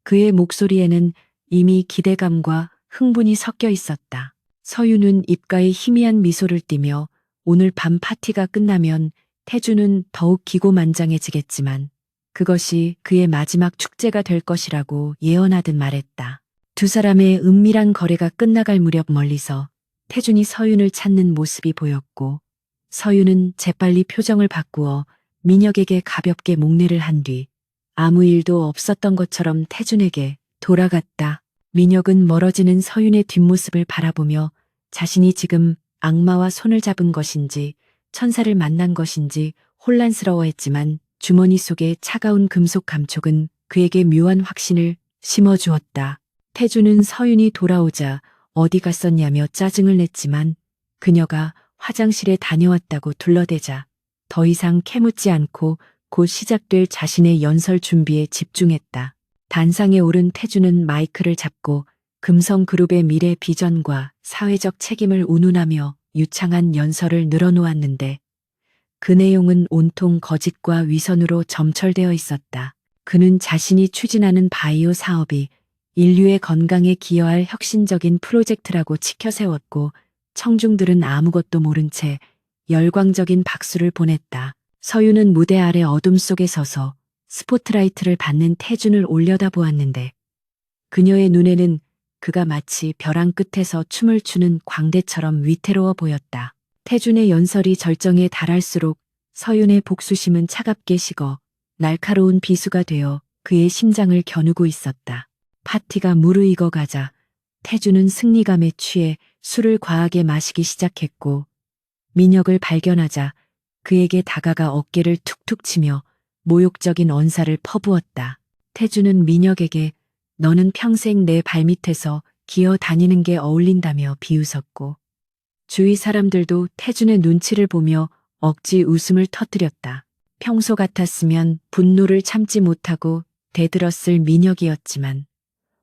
그의 목소리에는 이미 기대감과 흥분이 섞여 있었다. 서윤은 입가에 희미한 미소를 띠며 오늘 밤 파티가 끝나면 태준은 더욱 기고만장해지겠지만 그것이 그의 마지막 축제가 될 것이라고 예언하듯 말했다. 두 사람의 은밀한 거래가 끝나갈 무렵 멀리서 태준이 서윤을 찾는 모습이 보였고 서윤은 재빨리 표정을 바꾸어 민혁에게 가볍게 목례를 한 뒤 아무 일도 없었던 것처럼 태준에게 돌아갔다. 민혁은 멀어지는 서윤의 뒷모습을 바라보며 자신이 지금 악마와 손을 잡은 것인지 천사를 만난 것인지 혼란스러워했지만 주머니 속의 차가운 금속 감촉은 그에게 묘한 확신을 심어주었다. 태주는 서윤이 돌아오자 어디 갔었냐며 짜증을 냈지만 그녀가 화장실에 다녀왔다고 둘러대자 더 이상 캐묻지 않고 곧 시작될 자신의 연설 준비에 집중했다. 단상에 오른 태주는 마이크를 잡고 금성그룹의 미래 비전과 사회적 책임을 운운하며 유창한 연설을 늘어놓았는데 그 내용은 온통 거짓과 위선으로 점철되어 있었다. 그는 자신이 추진하는 바이오 사업이 인류의 건강에 기여할 혁신적인 프로젝트라고 치켜세웠고 청중들은 아무것도 모른 채 열광적인 박수를 보냈다. 서윤은 무대 아래 어둠 속에 서서 스포트라이트를 받는 태준을 올려다보았는데 그녀의 눈에는 그가 마치 벼랑 끝에서 춤을 추는 광대처럼 위태로워 보였다. 태준의 연설이 절정에 달할수록 서윤의 복수심은 차갑게 식어 날카로운 비수가 되어 그의 심장을 겨누고 있었다. 파티가 무르익어 가자 태준은 승리감에 취해 술을 과하게 마시기 시작했고 민혁을 발견하자 그에게 다가가 어깨를 툭툭 치며 모욕적인 언사를 퍼부었다. 태준은 민혁에게 너는 평생 내 발밑에서 기어 다니는 게 어울린다며 비웃었고 주위 사람들도 태준의 눈치를 보며 억지 웃음을 터뜨렸다. 평소 같았으면 분노를 참지 못하고 대들었을 민혁이었지만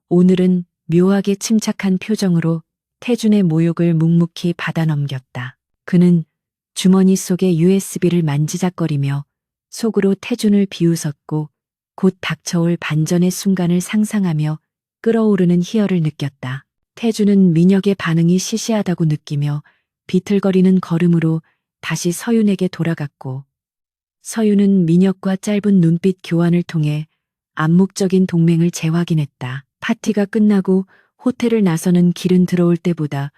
오늘은 묘하게 침착한 표정으로 태준의 모욕을 묵묵히 받아넘겼다. 그는 주머니 속의 USB를 만지작거리며 속으로 태준을 비웃었고 곧 닥쳐올 반전의 순간을 상상하며 끓어오르는 희열을 느꼈다. 태준은 민혁의 반응이 시시하다고 느끼며 비틀거리는 걸음으로 다시 서윤에게 돌아갔고 서윤은 민혁과 짧은 눈빛 교환을 통해 암묵적인 동맹을 재확인했다. 파티가 끝나고 호텔을 나서는 길은 들어올 때보다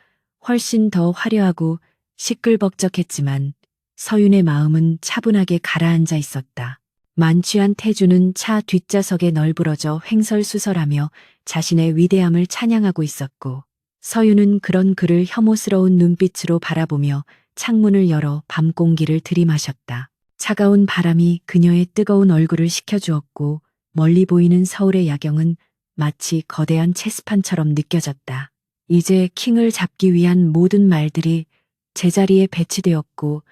훨씬 더 화려하고 시끌벅적했지만 서윤의 마음은 차분하게 가라앉아 있었다. 만취한 태주는 차 뒷좌석에 널브러져 횡설수설하며 자신의 위대함을 찬양하고 있었고 서윤은 그런 그를 혐오스러운 눈빛으로 바라보며 창문을 열어 밤 공기를 들이마셨다. 차가운 바람이 그녀의 뜨거운 얼굴을 식혀주었고 멀리 보이는 서울의 야경은 마치 거대한 체스판처럼 느껴졌다. 이제 킹을 잡기 위한 모든 말들이 제자리에 배치되었고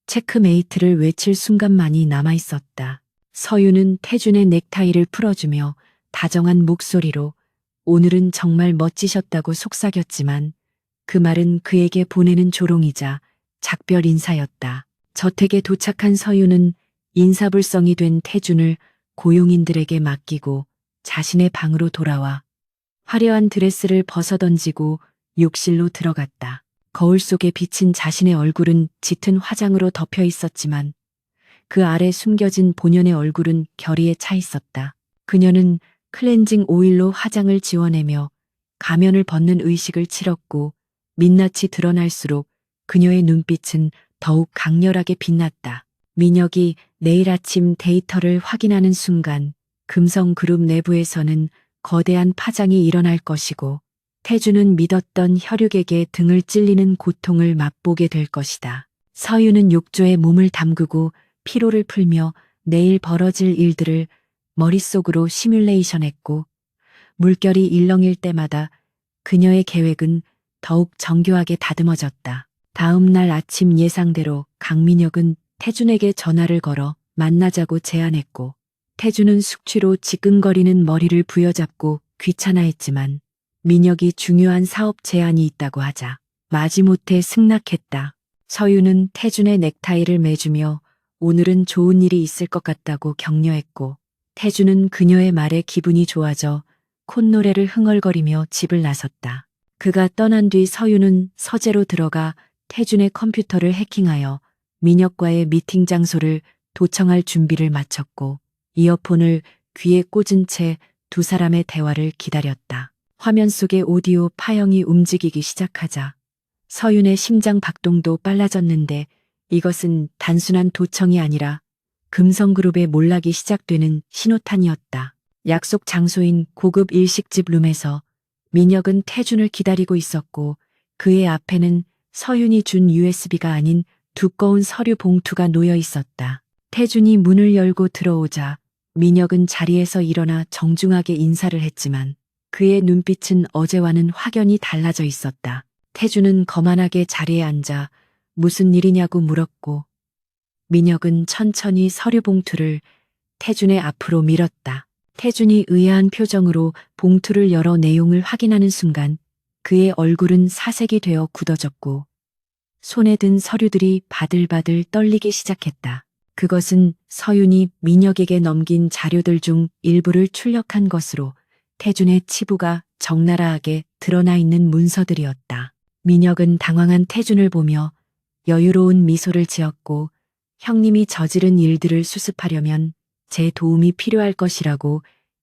체크메이트를 외칠 순간만이 남아있었다. 서윤은 태준의 넥타이를 풀어주며 다정한 목소리로 오늘은 정말 멋지셨다고 속삭였지만 그 말은 그에게 보내는 조롱이자 작별 인사였다. 저택에 도착한 서윤은 인사불성이 된 태준을 고용인들에게 맡기고 자신의 방으로 돌아와 화려한 드레스를 벗어던지고 욕실로 들어갔다. 거울 속에 비친 자신의 얼굴은 짙은 화장으로 덮여 있었지만 그 아래 숨겨진 본연의 얼굴은 결의에 차 있었다. 그녀는 클렌징 오일로 화장을 지워내며 가면을 벗는 의식을 치렀고 민낯이 드러날수록 그녀의 눈빛은 더욱 강렬하게 빛났다. 민혁이 내일 아침 데이터를 확인하는 순간 금성그룹 내부에서는 거대한 파장이 일어날 것이고 태주는 믿었던 혈육에게 등을 찔리는 고통을 맛보게 될 것이다. 서윤은 욕조에 몸을 담그고 피로를 풀며 내일 벌어질 일들을 머릿속으로 시뮬레이션했고 물결이 일렁일 때마다 그녀의 계획은 더욱 정교하게 다듬어졌다. 다음 날 아침 예상대로 강민혁은 태준에게 전화를 걸어 만나자고 제안했고 태준은 숙취로 지끈거리는 머리를 부여잡고 귀찮아했지만 민혁이 중요한 사업 제안이 있다고 하자 마지못해 승낙했다. 서윤은 태준의 넥타이를 매주며 오늘은 좋은 일이 있을 것 같다고 격려했고 태준은 그녀의 말에 기분이 좋아져 콧노래를 흥얼거리며 집을 나섰다. 그가 떠난 뒤 서윤은 서재로 들어가 태준의 컴퓨터를 해킹하여 민혁과의 미팅 장소를 도청할 준비를 마쳤고 이어폰을 귀에 꽂은 채 두 사람의 대화를 기다렸다. 화면 속의 오디오 파형이 움직이기 시작하자 서윤의 심장 박동도 빨라졌는데 이것은 단순한 도청이 아니라 금성그룹의 몰락이 시작되는 신호탄이었다. 약속 장소인 고급 일식집 룸에서 민혁은 태준을 기다리고 있었고 그의 앞에는 서윤이 준 USB가 아닌 두꺼운 서류 봉투가 놓여 있었다. 태준이 문을 열고 들어오자 민혁은 자리에서 일어나 정중하게 인사를 했지만 그의 눈빛은 어제와는 확연히 달라져 있었다. 태준은 거만하게 자리에 앉아 무슨 일이냐고 물었고 민혁은 천천히 서류 봉투를 태준의 앞으로 밀었다. 태준이 의아한 표정으로 봉투를 열어 내용을 확인하는 순간 그의 얼굴은 사색이 되어 굳어졌고 손에 든 서류들이 바들바들 떨리기 시작했다. 그것은 서윤이 민혁에게 넘긴 자료들 중 일부를 출력한 것으로 태준의 치부가 적나라하게 드러나 있는 문서들이었다. 민혁은 당황한 태준을 보며 여유로운 미소를 지었고 형님이 저지른 일들을 수습하려면 제 도움이 필요할 것이라고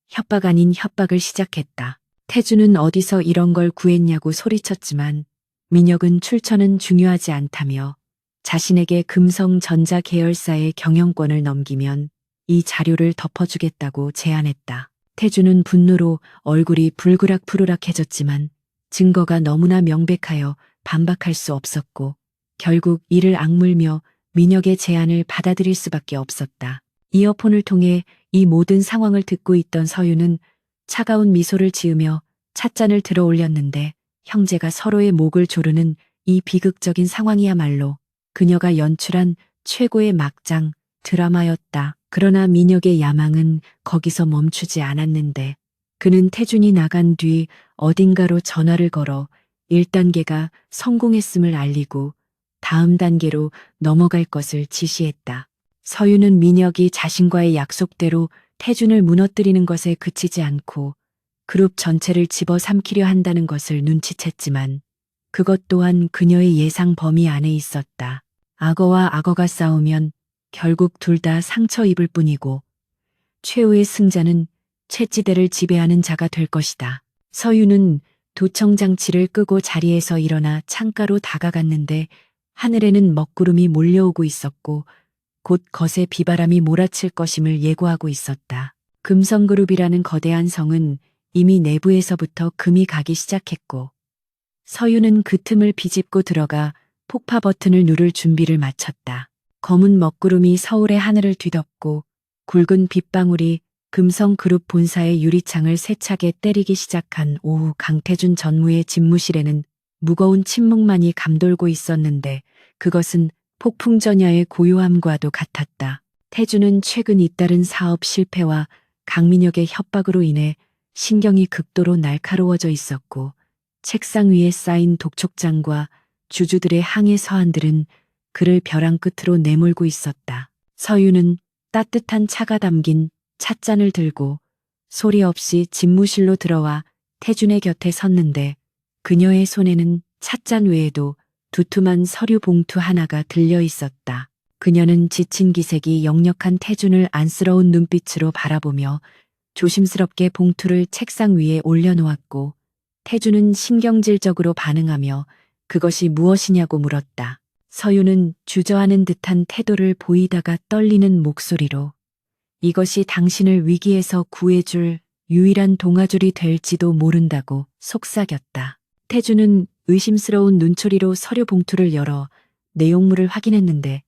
협박 아닌 협박을 시작했다. 태준은 어디서 이런 걸 구했냐고 소리쳤지만 민혁은 출처는 중요하지 않다며 자신에게 금성전자 계열사의 경영권을 넘기면 이 자료를 덮어주겠다고 제안했다. 태준은 분노로 얼굴이 불그락푸르락해졌지만 증거가 너무나 명백하여 반박할 수 없었고 결국 이를 악물며 민혁의 제안을 받아들일 수밖에 없었다. 이어폰을 통해 이 모든 상황을 듣고 있던 서유는 차가운 미소를 지으며 찻잔을 들어 올렸는데 형제가 서로의 목을 조르는 이 비극적인 상황이야말로 그녀가 연출한 최고의 막장 드라마였다. 그러나 민혁의 야망은 거기서 멈추지 않았는데 그는 태준이 나간 뒤 어딘가로 전화를 걸어 1단계가 성공했음을 알리고 다음 단계로 넘어갈 것을 지시했다. 서유는 민혁이 자신과의 약속대로 태준을 무너뜨리는 것에 그치지 않고 그룹 전체를 집어삼키려 한다는 것을 눈치챘지만 그것 또한 그녀의 예상 범위 안에 있었다. 악어와 악어가 싸우면 결국 둘 다 상처 입을 뿐이고 최후의 승자는 채찌대를 지배하는 자가 될 것이다. 서유는 도청장치를 끄고 자리에서 일어나 창가로 다가갔는데 하늘에는 먹구름이 몰려오고 있었고 곧 거세 비바람이 몰아칠 것임을 예고하고 있었다. 금성그룹이라는 거대한 성은 이미 내부에서부터 금이 가기 시작했고 서유는 그 틈을 비집고 들어가 폭파 버튼을 누를 준비를 마쳤다. 검은 먹구름이 서울의 하늘을 뒤덮고 굵은 빗방울이 금성그룹 본사의 유리창을 세차게 때리기 시작한 오후 강태준 전무의 집무실에는 무거운 침묵만이 감돌고 있었는데 그것은 폭풍전야의 고요함과도 같았다. 태준은 최근 잇따른 사업 실패와 강민혁의 협박으로 인해 신경이 극도로 날카로워져 있었고 책상 위에 쌓인 독촉장과 주주들의 항해 서한들은 그를 벼랑 끝으로 내몰고 있었다. 서유는 따뜻한 차가 담긴 찻잔을 들고 소리 없이 집무실로 들어와 태준의 곁에 섰는데 그녀의 손에는 찻잔 외에도 두툼한 서류 봉투 하나가 들려 있었다. 그녀는 지친 기색이 역력한 태준을 안쓰러운 눈빛으로 바라보며 조심스럽게 봉투를 책상 위에 올려놓았고 태준은 신경질적으로 반응하며 그것이 무엇이냐고 물었다. 서유는 주저하는 듯한 태도를 보이다가 떨리는 목소리로 이것이 당신을 위기에서 구해줄 유일한 동아줄이 될지도 모른다고 속삭였다. 태준은 의심스러운 눈초리로 서류 봉투를 열어 내용물을 확인했는데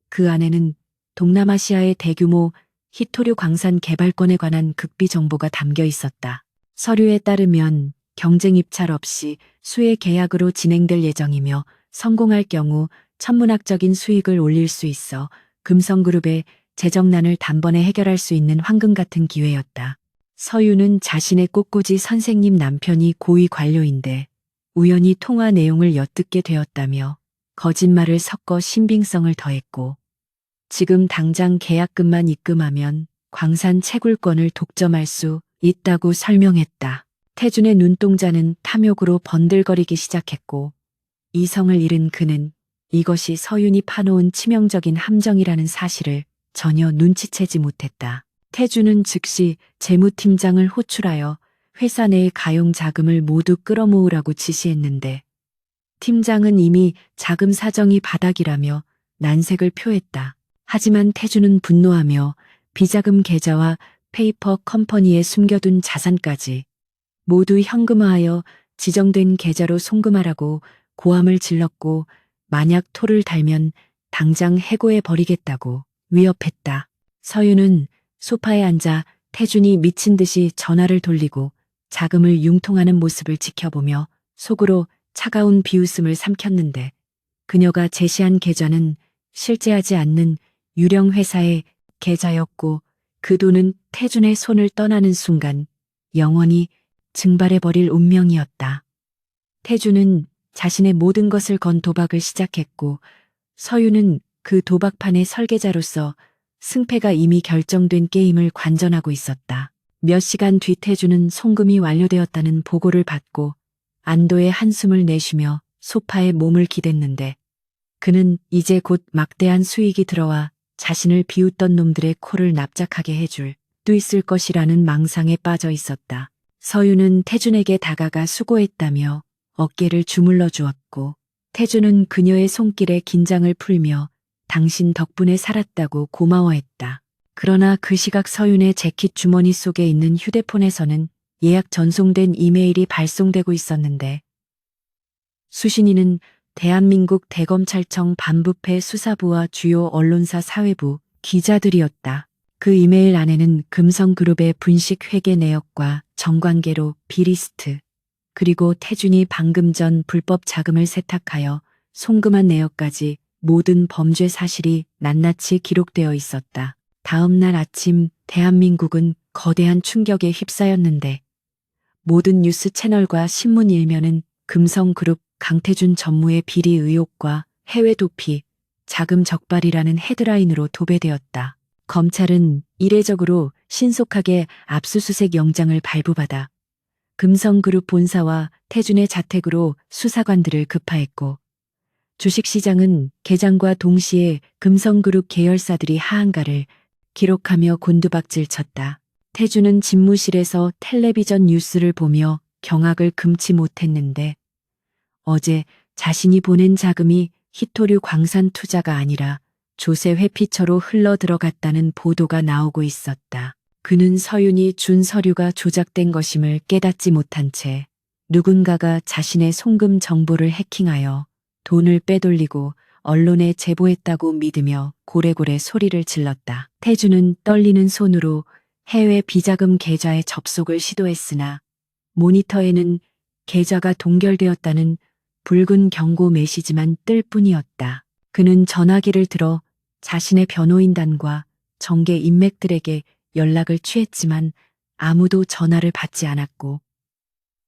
그 안에는 동남아시아의 대규모 히토류 광산 개발권에 관한 극비 정보가 담겨 있었다. 서류에 따르면 경쟁 입찰 없이 수의 계약으로 진행될 예정이며 성공할 경우 천문학적인 수익을 올릴 수 있어 금성그룹의 재정난을 단번에 해결할 수 있는 황금 같은 기회였다. 서유는 자신의 꽃꽂이 선생님 남편이 고위 관료인데 우연히 통화 내용을 엿듣게 되었다며 거짓말을 섞어 신빙성을 더했고 지금 당장 계약금만 입금하면 광산 채굴권을 독점할 수 있다고 설명했다. 태준의 눈동자는 탐욕으로 번들거리기 시작했고 이성을 잃은 그는 이것이 서윤이 파놓은 치명적인 함정이라는 사실을 전혀 눈치채지 못했다. 태준은 즉시 재무팀장을 호출하여 회사 내의 가용 자금을 모두 끌어모으라고 지시했는데 팀장은 이미 자금 사정이 바닥이라며 난색을 표했다. 하지만 태준은 분노하며 비자금 계좌와 페이퍼 컴퍼니에 숨겨둔 자산까지 모두 현금화하여 지정된 계좌로 송금하라고 고함을 질렀고 만약 토를 달면 당장 해고해 버리겠다고 위협했다. 서윤은 소파에 앉아 태준이 미친 듯이 전화를 돌리고 자금을 융통하는 모습을 지켜보며 속으로 차가운 비웃음을 삼켰는데 그녀가 제시한 계좌는 실제하지 않는 유령 회사의 계좌였고 그 돈은 태준의 손을 떠나는 순간 영원히 증발해버릴 운명이었다. 태준은 자신의 모든 것을 건 도박을 시작했고 서윤은 그 도박판의 설계자로서 승패가 이미 결정된 게임을 관전하고 있었다. 몇 시간 뒤 태준은 송금이 완료되었다는 보고를 받고 안도의 한숨을 내쉬며 소파에 몸을 기댔는데 그는 이제 곧 막대한 수익이 들어와 자신을 비웃던 놈들의 코를 납작하게 해줄 수 있을 것이라는 망상에 빠져 있었다. 서윤은 태준에게 다가가 수고했다며 어깨를 주물러 주었고 태준은 그녀의 손길에 긴장을 풀며 당신 덕분에 살았다고 고마워했다. 그러나 그 시각 서윤의 재킷 주머니 속에 있는 휴대폰에서는 예약 전송된 이메일이 발송되고 있었는데 수신인은 대한민국 대검찰청 반부패 수사부와 주요 언론사 사회부 기자들이었다. 그 이메일 안에는 금성그룹의 분식 회계 내역과 정관계로 비리스트 그리고 태준이 방금 전 불법 자금을 세탁하여 송금한 내역까지 모든 범죄 사실이 낱낱이 기록되어 있었다. 다음 날 아침 대한민국은 거대한 충격에 휩싸였는데 모든 뉴스 채널과 신문 일면은 금성그룹 강태준 전무의 비리 의혹과 해외 도피, 자금 적발이라는 헤드라인으로 도배되었다. 검찰은 이례적으로 신속하게 압수수색 영장을 발부받아 금성그룹 본사와 태준의 자택으로 수사관들을 급파했고 주식시장은 개장과 동시에 금성그룹 계열사들이 하한가를 기록하며 곤두박질 쳤다. 태준은 집무실에서 텔레비전 뉴스를 보며 경악을 금치 못했는데 어제 자신이 보낸 자금이 히토류 광산 투자가 아니라 조세 회피처로 흘러 들어갔다는 보도가 나오고 있었다. 그는 서윤이 준 서류가 조작된 것임을 깨닫지 못한 채 누군가가 자신의 송금 정보를 해킹하여 돈을 빼돌리고 언론에 제보했다고 믿으며 고래고래 소리를 질렀다. 태준은 떨리는 손으로 해외 비자금 계좌에 접속을 시도했으나 모니터에는 계좌가 동결되었다는 붉은 경고 메시지만 뜰 뿐이었다. 그는 전화기를 들어 자신의 변호인단과 정계 인맥들에게 연락을 취했지만 아무도 전화를 받지 않았고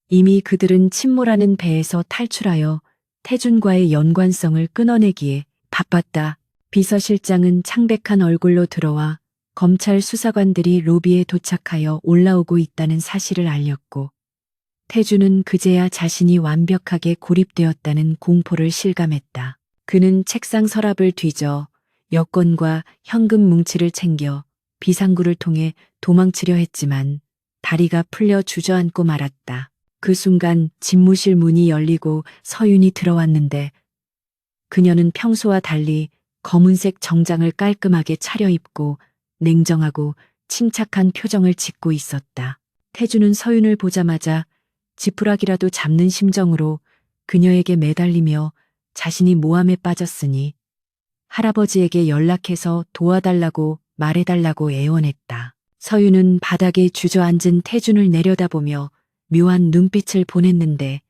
이미 그들은 침몰하는 배에서 탈출하여 태준과의 연관성을 끊어내기에 바빴다. 비서실장은 창백한 얼굴로 들어와 검찰 수사관들이 로비에 도착하여 올라오고 있다는 사실을 알렸고 태준은 그제야 자신이 완벽하게 고립되었다는 공포를 실감했다. 그는 책상 서랍을 뒤져 여권과 현금 뭉치를 챙겨 비상구를 통해 도망치려 했지만 다리가 풀려 주저앉고 말았다. 그 순간 집무실 문이 열리고 서윤이 들어왔는데 그녀는 평소와 달리 검은색 정장을 깔끔하게 차려입고 냉정하고 침착한 표정을 짓고 있었다. 태준은 서윤을 보자마자 지푸라기라도 잡는 심정으로 그녀에게 매달리며 자신이 모함에 빠졌으니 할아버지에게 연락해서 도와달라고 말해달라고 애원했다. 서윤은 바닥에 주저앉은 태준을 내려다보며 묘한 눈빛을 보냈는데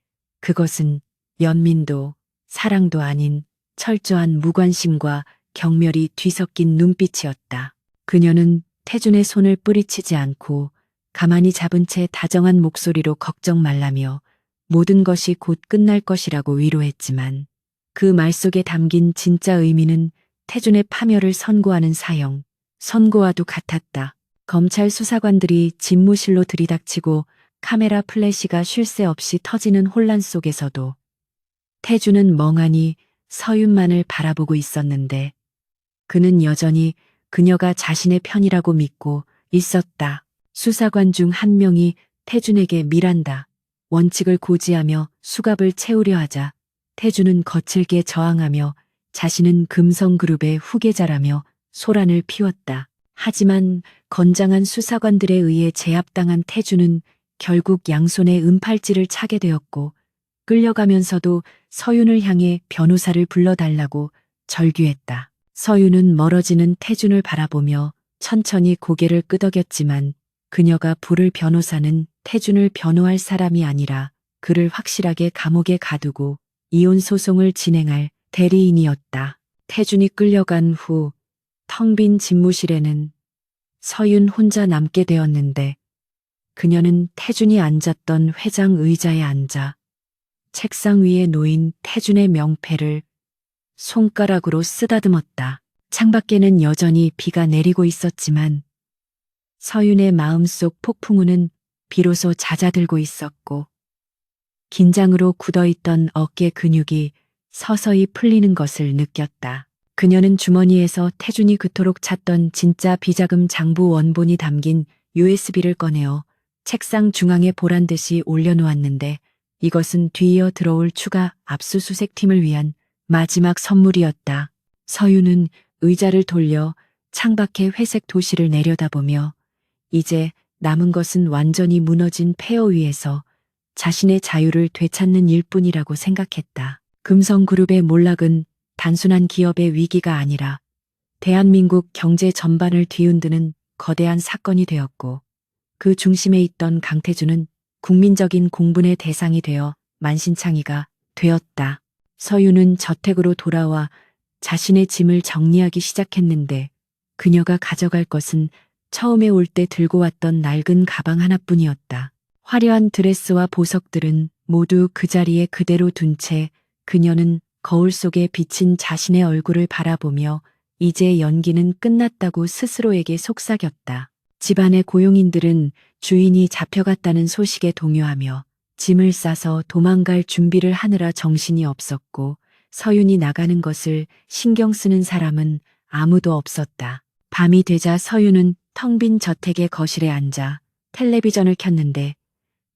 그것은 연민도 사랑도 아닌 철저한 무관심과 경멸이 뒤섞인 눈빛이었다. 그녀는 태준의 손을 뿌리치지 않고 가만히 잡은 채 다정한 목소리로 걱정 말라며 모든 것이 곧 끝날 것이라고 위로했지만 그 말 속에 담긴 진짜 의미는 태준의 파멸을 선고하는 사형, 선고와도 같았다. 검찰 수사관들이 집무실로 들이닥치고 카메라 플래시가 쉴 새 없이 터지는 혼란 속에서도 태준은 멍하니 서윤만을 바라보고 있었는데 그는 여전히 그녀가 자신의 편이라고 믿고 있었다. 수사관 중 한 명이 태준에게 밀한다. 원칙을 고지하며 수갑을 채우려 하자 태준은 거칠게 저항하며 자신은 금성그룹의 후계자라며 소란을 피웠다. 하지만 건장한 수사관들에 의해 제압당한 태준은 결국 양손에 은팔찌를 차게 되었고 끌려가면서도 서윤을 향해 변호사를 불러달라고 절규했다. 서윤은 멀어지는 태준을 바라보며 천천히 고개를 끄덕였지만 그녀가 부를 변호사는 태준을 변호할 사람이 아니라 그를 확실하게 감옥에 가두고 이혼 소송을 진행할 대리인이었다. 태준이 끌려간 후 텅 빈 집무실에는 서윤 혼자 남게 되었는데 그녀는 태준이 앉았던 회장 의자에 앉아 책상 위에 놓인 태준의 명패를 손가락으로 쓰다듬었다. 창밖에는 여전히 비가 내리고 있었지만 서윤의 마음속 폭풍우는 비로소 잦아들고 있었고 긴장으로 굳어있던 어깨 근육이 서서히 풀리는 것을 느꼈다. 그녀는 주머니에서 태준이 그토록 찾던 진짜 비자금 장부 원본이 담긴 USB를 꺼내어 책상 중앙에 보란 듯이 올려놓았는데 이것은 뒤이어 들어올 추가 압수수색 팀을 위한 마지막 선물이었다. 서윤은 의자를 돌려 창밖의 회색 도시를 내려다보며 이제 남은 것은 완전히 무너진 폐허 위에서 자신의 자유를 되찾는 일뿐이라고 생각했다. 금성그룹의 몰락은 단순한 기업의 위기가 아니라 대한민국 경제 전반을 뒤흔드는 거대한 사건이 되었고 그 중심에 있던 강태준은 국민적인 공분의 대상이 되어 만신창이가 되었다. 서윤은 저택으로 돌아와 자신의 짐을 정리하기 시작했는데 그녀가 가져갈 것은 처음에 올 때 들고 왔던 낡은 가방 하나뿐이었다. 화려한 드레스와 보석들은 모두 그 자리에 그대로 둔 채 그녀는 거울 속에 비친 자신의 얼굴을 바라보며 이제 연기는 끝났다고 스스로에게 속삭였다. 집안의 고용인들은 주인이 잡혀갔다는 소식에 동요하며 짐을 싸서 도망갈 준비를 하느라 정신이 없었고 서윤이 나가는 것을 신경 쓰는 사람은 아무도 없었다. 밤이 되자 서윤은 텅 빈 저택의 거실에 앉아 텔레비전을 켰는데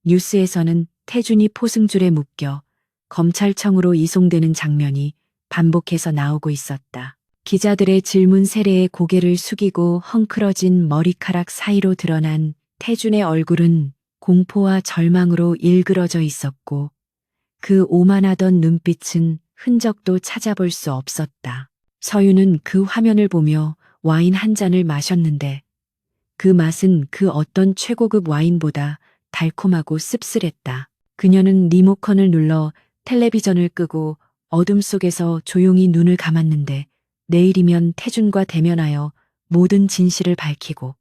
뉴스에서는 태준이 포승줄에 묶여 검찰청으로 이송되는 장면이 반복해서 나오고 있었다. 기자들의 질문 세례에 고개를 숙이고 헝클어진 머리카락 사이로 드러난 태준의 얼굴은 공포와 절망으로 일그러져 있었고 그 오만하던 눈빛은 흔적도 찾아볼 수 없었다. 서윤은 그 화면을 보며 와인 한 잔을 마셨는데 그 맛은 그 어떤 최고급 와인보다 달콤하고 씁쓸했다. 그녀는 리모컨을 눌러 텔레비전을 끄고 어둠 속에서 조용히 눈을 감았는데 내일이면 태준과 대면하여 모든 진실을 밝히고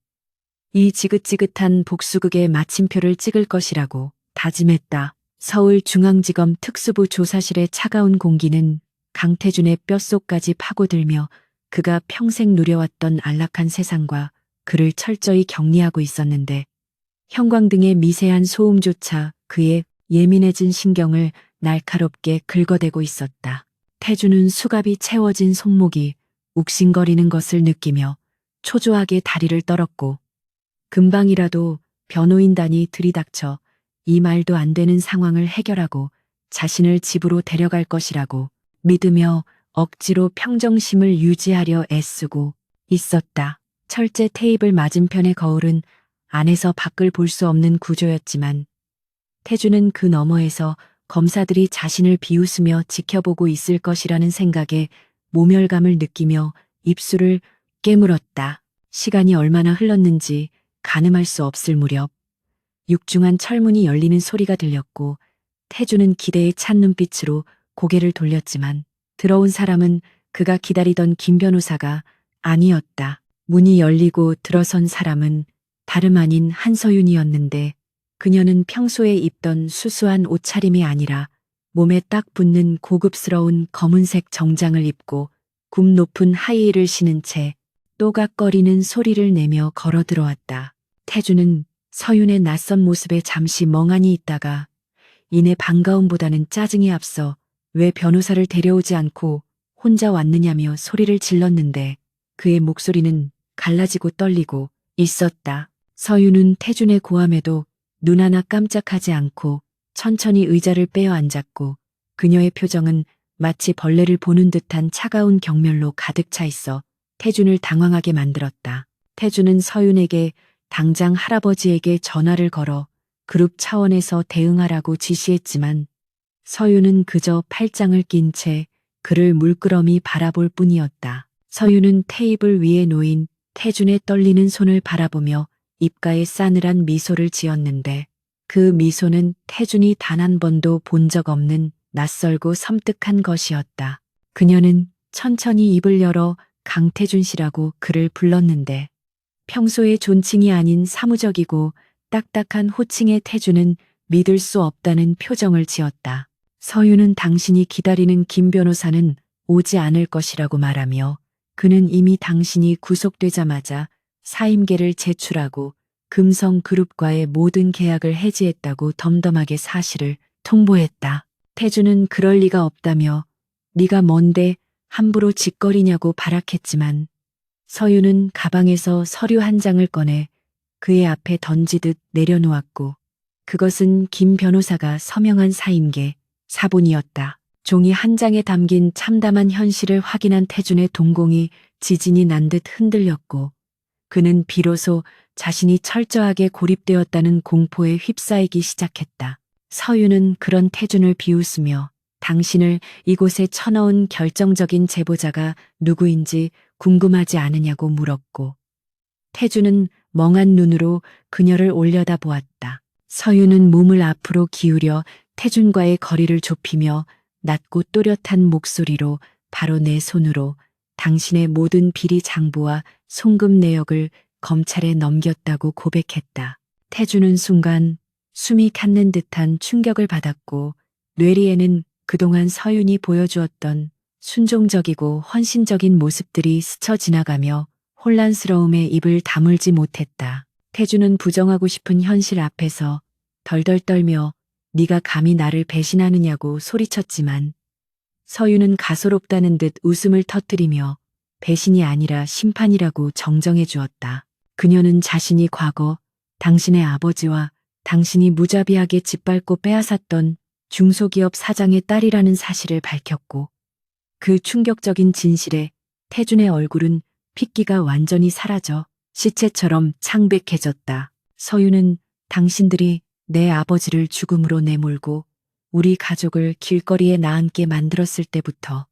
이 지긋지긋한 복수극의 마침표를 찍을 것이라고 다짐했다. 서울중앙지검 특수부 조사실의 차가운 공기는 강태준의 뼛속까지 파고들며 그가 평생 누려왔던 안락한 세상과 그를 철저히 격리하고 있었는데 형광등의 미세한 소음조차 그의 예민해진 신경을 날카롭게 긁어대고 있었다. 태준은 수갑이 채워진 손목이 욱신거리는 것을 느끼며 초조하게 다리를 떨었고 금방이라도 변호인단이 들이닥쳐 이 말도 안 되는 상황을 해결하고 자신을 집으로 데려갈 것이라고 믿으며 억지로 평정심을 유지하려 애쓰고 있었다. 철제 테이블 맞은편의 거울은 안에서 밖을 볼 수 없는 구조였지만 태준은 그 너머에서 검사들이 자신을 비웃으며 지켜보고 있을 것이라는 생각에 모멸감을 느끼며 입술을 깨물었다. 시간이 얼마나 흘렀는지 가늠할 수 없을 무렵 육중한 철문이 열리는 소리가 들렸고 태준은 기대에 찬 눈빛으로 고개를 돌렸지만 들어온 사람은 그가 기다리던 김 변호사가 아니었다. 문이 열리고 들어선 사람은 다름 아닌 한서윤이었는데 그녀는 평소에 입던 수수한 옷차림이 아니라 몸에 딱 붙는 고급스러운 검은색 정장을 입고 굽 높은 하이힐을 신은 채 또각거리는 소리를 내며 걸어 들어왔다. 태준은 서윤의 낯선 모습에 잠시 멍하니 있다가 이내 반가움보다는 짜증이 앞서 왜 변호사를 데려오지 않고 혼자 왔느냐며 소리를 질렀는데 그의 목소리는 갈라지고 떨리고 있었다. 서윤은 태준의 고함에도 눈 하나 깜짝하지 않고 천천히 의자를 빼어 앉았고 그녀의 표정은 마치 벌레를 보는 듯한 차가운 경멸로 가득 차 있어 태준을 당황하게 만들었다. 태준은 서윤에게 당장 할아버지에게 전화를 걸어 그룹 차원에서 대응하라고 지시했지만 서윤은 그저 팔짱을 낀 채 그를 물끄러미 바라볼 뿐이었다. 서유는 테이블 위에 놓인 태준의 떨리는 손을 바라보며 입가에 싸늘한 미소를 지었는데 그 미소는 태준이 단 한 번도 본 적 없는 낯설고 섬뜩한 것이었다. 그녀는 천천히 입을 열어 강태준 씨라고 그를 불렀는데 평소의 존칭이 아닌 사무적이고 딱딱한 호칭의 태준은 믿을 수 없다는 표정을 지었다. 서유는 당신이 기다리는 김 변호사는 오지 않을 것이라고 말하며 그는 이미 당신이 구속되자마자 사임계를 제출하고 금성그룹과의 모든 계약을 해지했다고 덤덤하게 사실을 통보했다. 태준은 그럴 리가 없다며 네가 뭔데 함부로 짓거리냐고 발악했지만 서유는 가방에서 서류 한 장을 꺼내 그의 앞에 던지듯 내려놓았고 그것은 김 변호사가 서명한 사임계 사본이었다. 종이 한 장에 담긴 참담한 현실을 확인한 태준의 동공이 지진이 난 듯 흔들렸고 그는 비로소 자신이 철저하게 고립되었다는 공포에 휩싸이기 시작했다. 서유는 그런 태준을 비웃으며 당신을 이곳에 쳐넣은 결정적인 제보자가 누구인지 궁금하지 않으냐고 물었고 태준은 멍한 눈으로 그녀를 올려다보았다. 서유는 몸을 앞으로 기울여 태준과의 거리를 좁히며 낮고 또렷한 목소리로 바로 내 손으로 당신의 모든 비리 장부와 송금 내역을 검찰에 넘겼다고 고백했다. 태준은 순간 숨이 닿는 듯한 충격을 받았고 뇌리에는 그동안 서윤이 보여주었던 순종적이고 헌신적인 모습들이 스쳐 지나가며 혼란스러움에 입을 다물지 못했다. 태준은 부정하고 싶은 현실 앞에서 덜덜 떨며 네가 감히 나를 배신하느냐고 소리쳤지만 서윤은 가소롭다는 듯 웃음을 터뜨리며 배신이 아니라 심판이라고 정정해 주었다. 그녀는 자신이 과거 당신의 아버지와 당신이 무자비하게 짓밟고 빼앗았던 중소기업 사장의 딸이라는 사실을 밝혔고 그 충격적인 진실에 태준의 얼굴은 핏기가 완전히 사라져 시체처럼 창백해졌다. 서유는 당신들이 내 아버지를 죽음으로 내몰고 우리 가족을 길거리에 나앉게 만들었을 때부터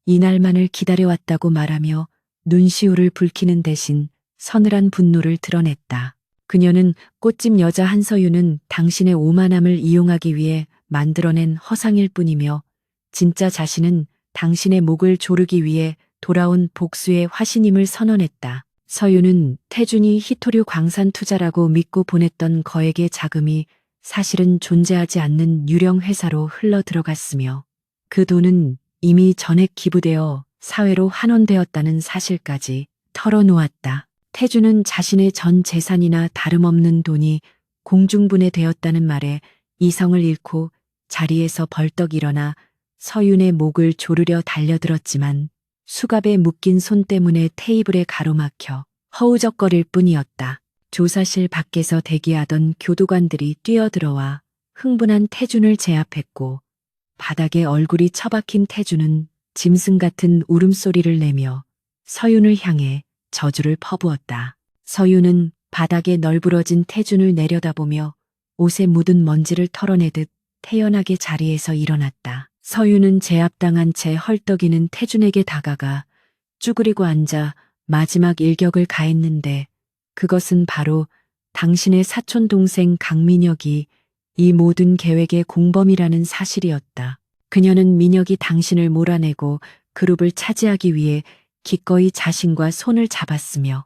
이날만을 기다려왔다고 말하며 눈시울을 붉히는 대신 서늘한 분노를 드러냈다. 그녀는 꽃집 여자 한서유는 당신의 오만함을 이용하기 위해 만들어낸 허상일 뿐이며 진짜 자신은 당신의 목을 조르기 위해 돌아온 복수의 화신임을 선언했다. 서유는 태준이 히토류 광산 투자라고 믿고 보냈던 거액의 자금이 사실은 존재하지 않는 유령 회사로 흘러 들어갔으며 그 돈은 이미 전액 기부되어 사회로 환원되었다는 사실까지 털어놓았다. 태준은 자신의 전 재산이나 다름없는 돈이 공중분해되었다는 말에 이성을 잃고 자리에서 벌떡 일어나 서윤의 목을 조르려 달려들었지만 수갑에 묶인 손 때문에 테이블에 가로막혀 허우적거릴 뿐이었다. 조사실 밖에서 대기하던 교도관들이 뛰어들어와 흥분한 태준을 제압했고 바닥에 얼굴이 처박힌 태준은 짐승 같은 울음소리를 내며 서윤을 향해 저주를 퍼부었다. 서윤은 바닥에 널브러진 태준을 내려다보며 옷에 묻은 먼지를 털어내듯 태연하게 자리에서 일어났다. 서윤은 제압당한 채 헐떡이는 태준에게 다가가 쭈그리고 앉아 마지막 일격을 가했는데 그것은 바로 당신의 사촌 동생 강민혁이 이 모든 계획의 공범이라는 사실이었다. 그녀는 민혁이 당신을 몰아내고 그룹을 차지하기 위해 기꺼이 자신과 손을 잡았으며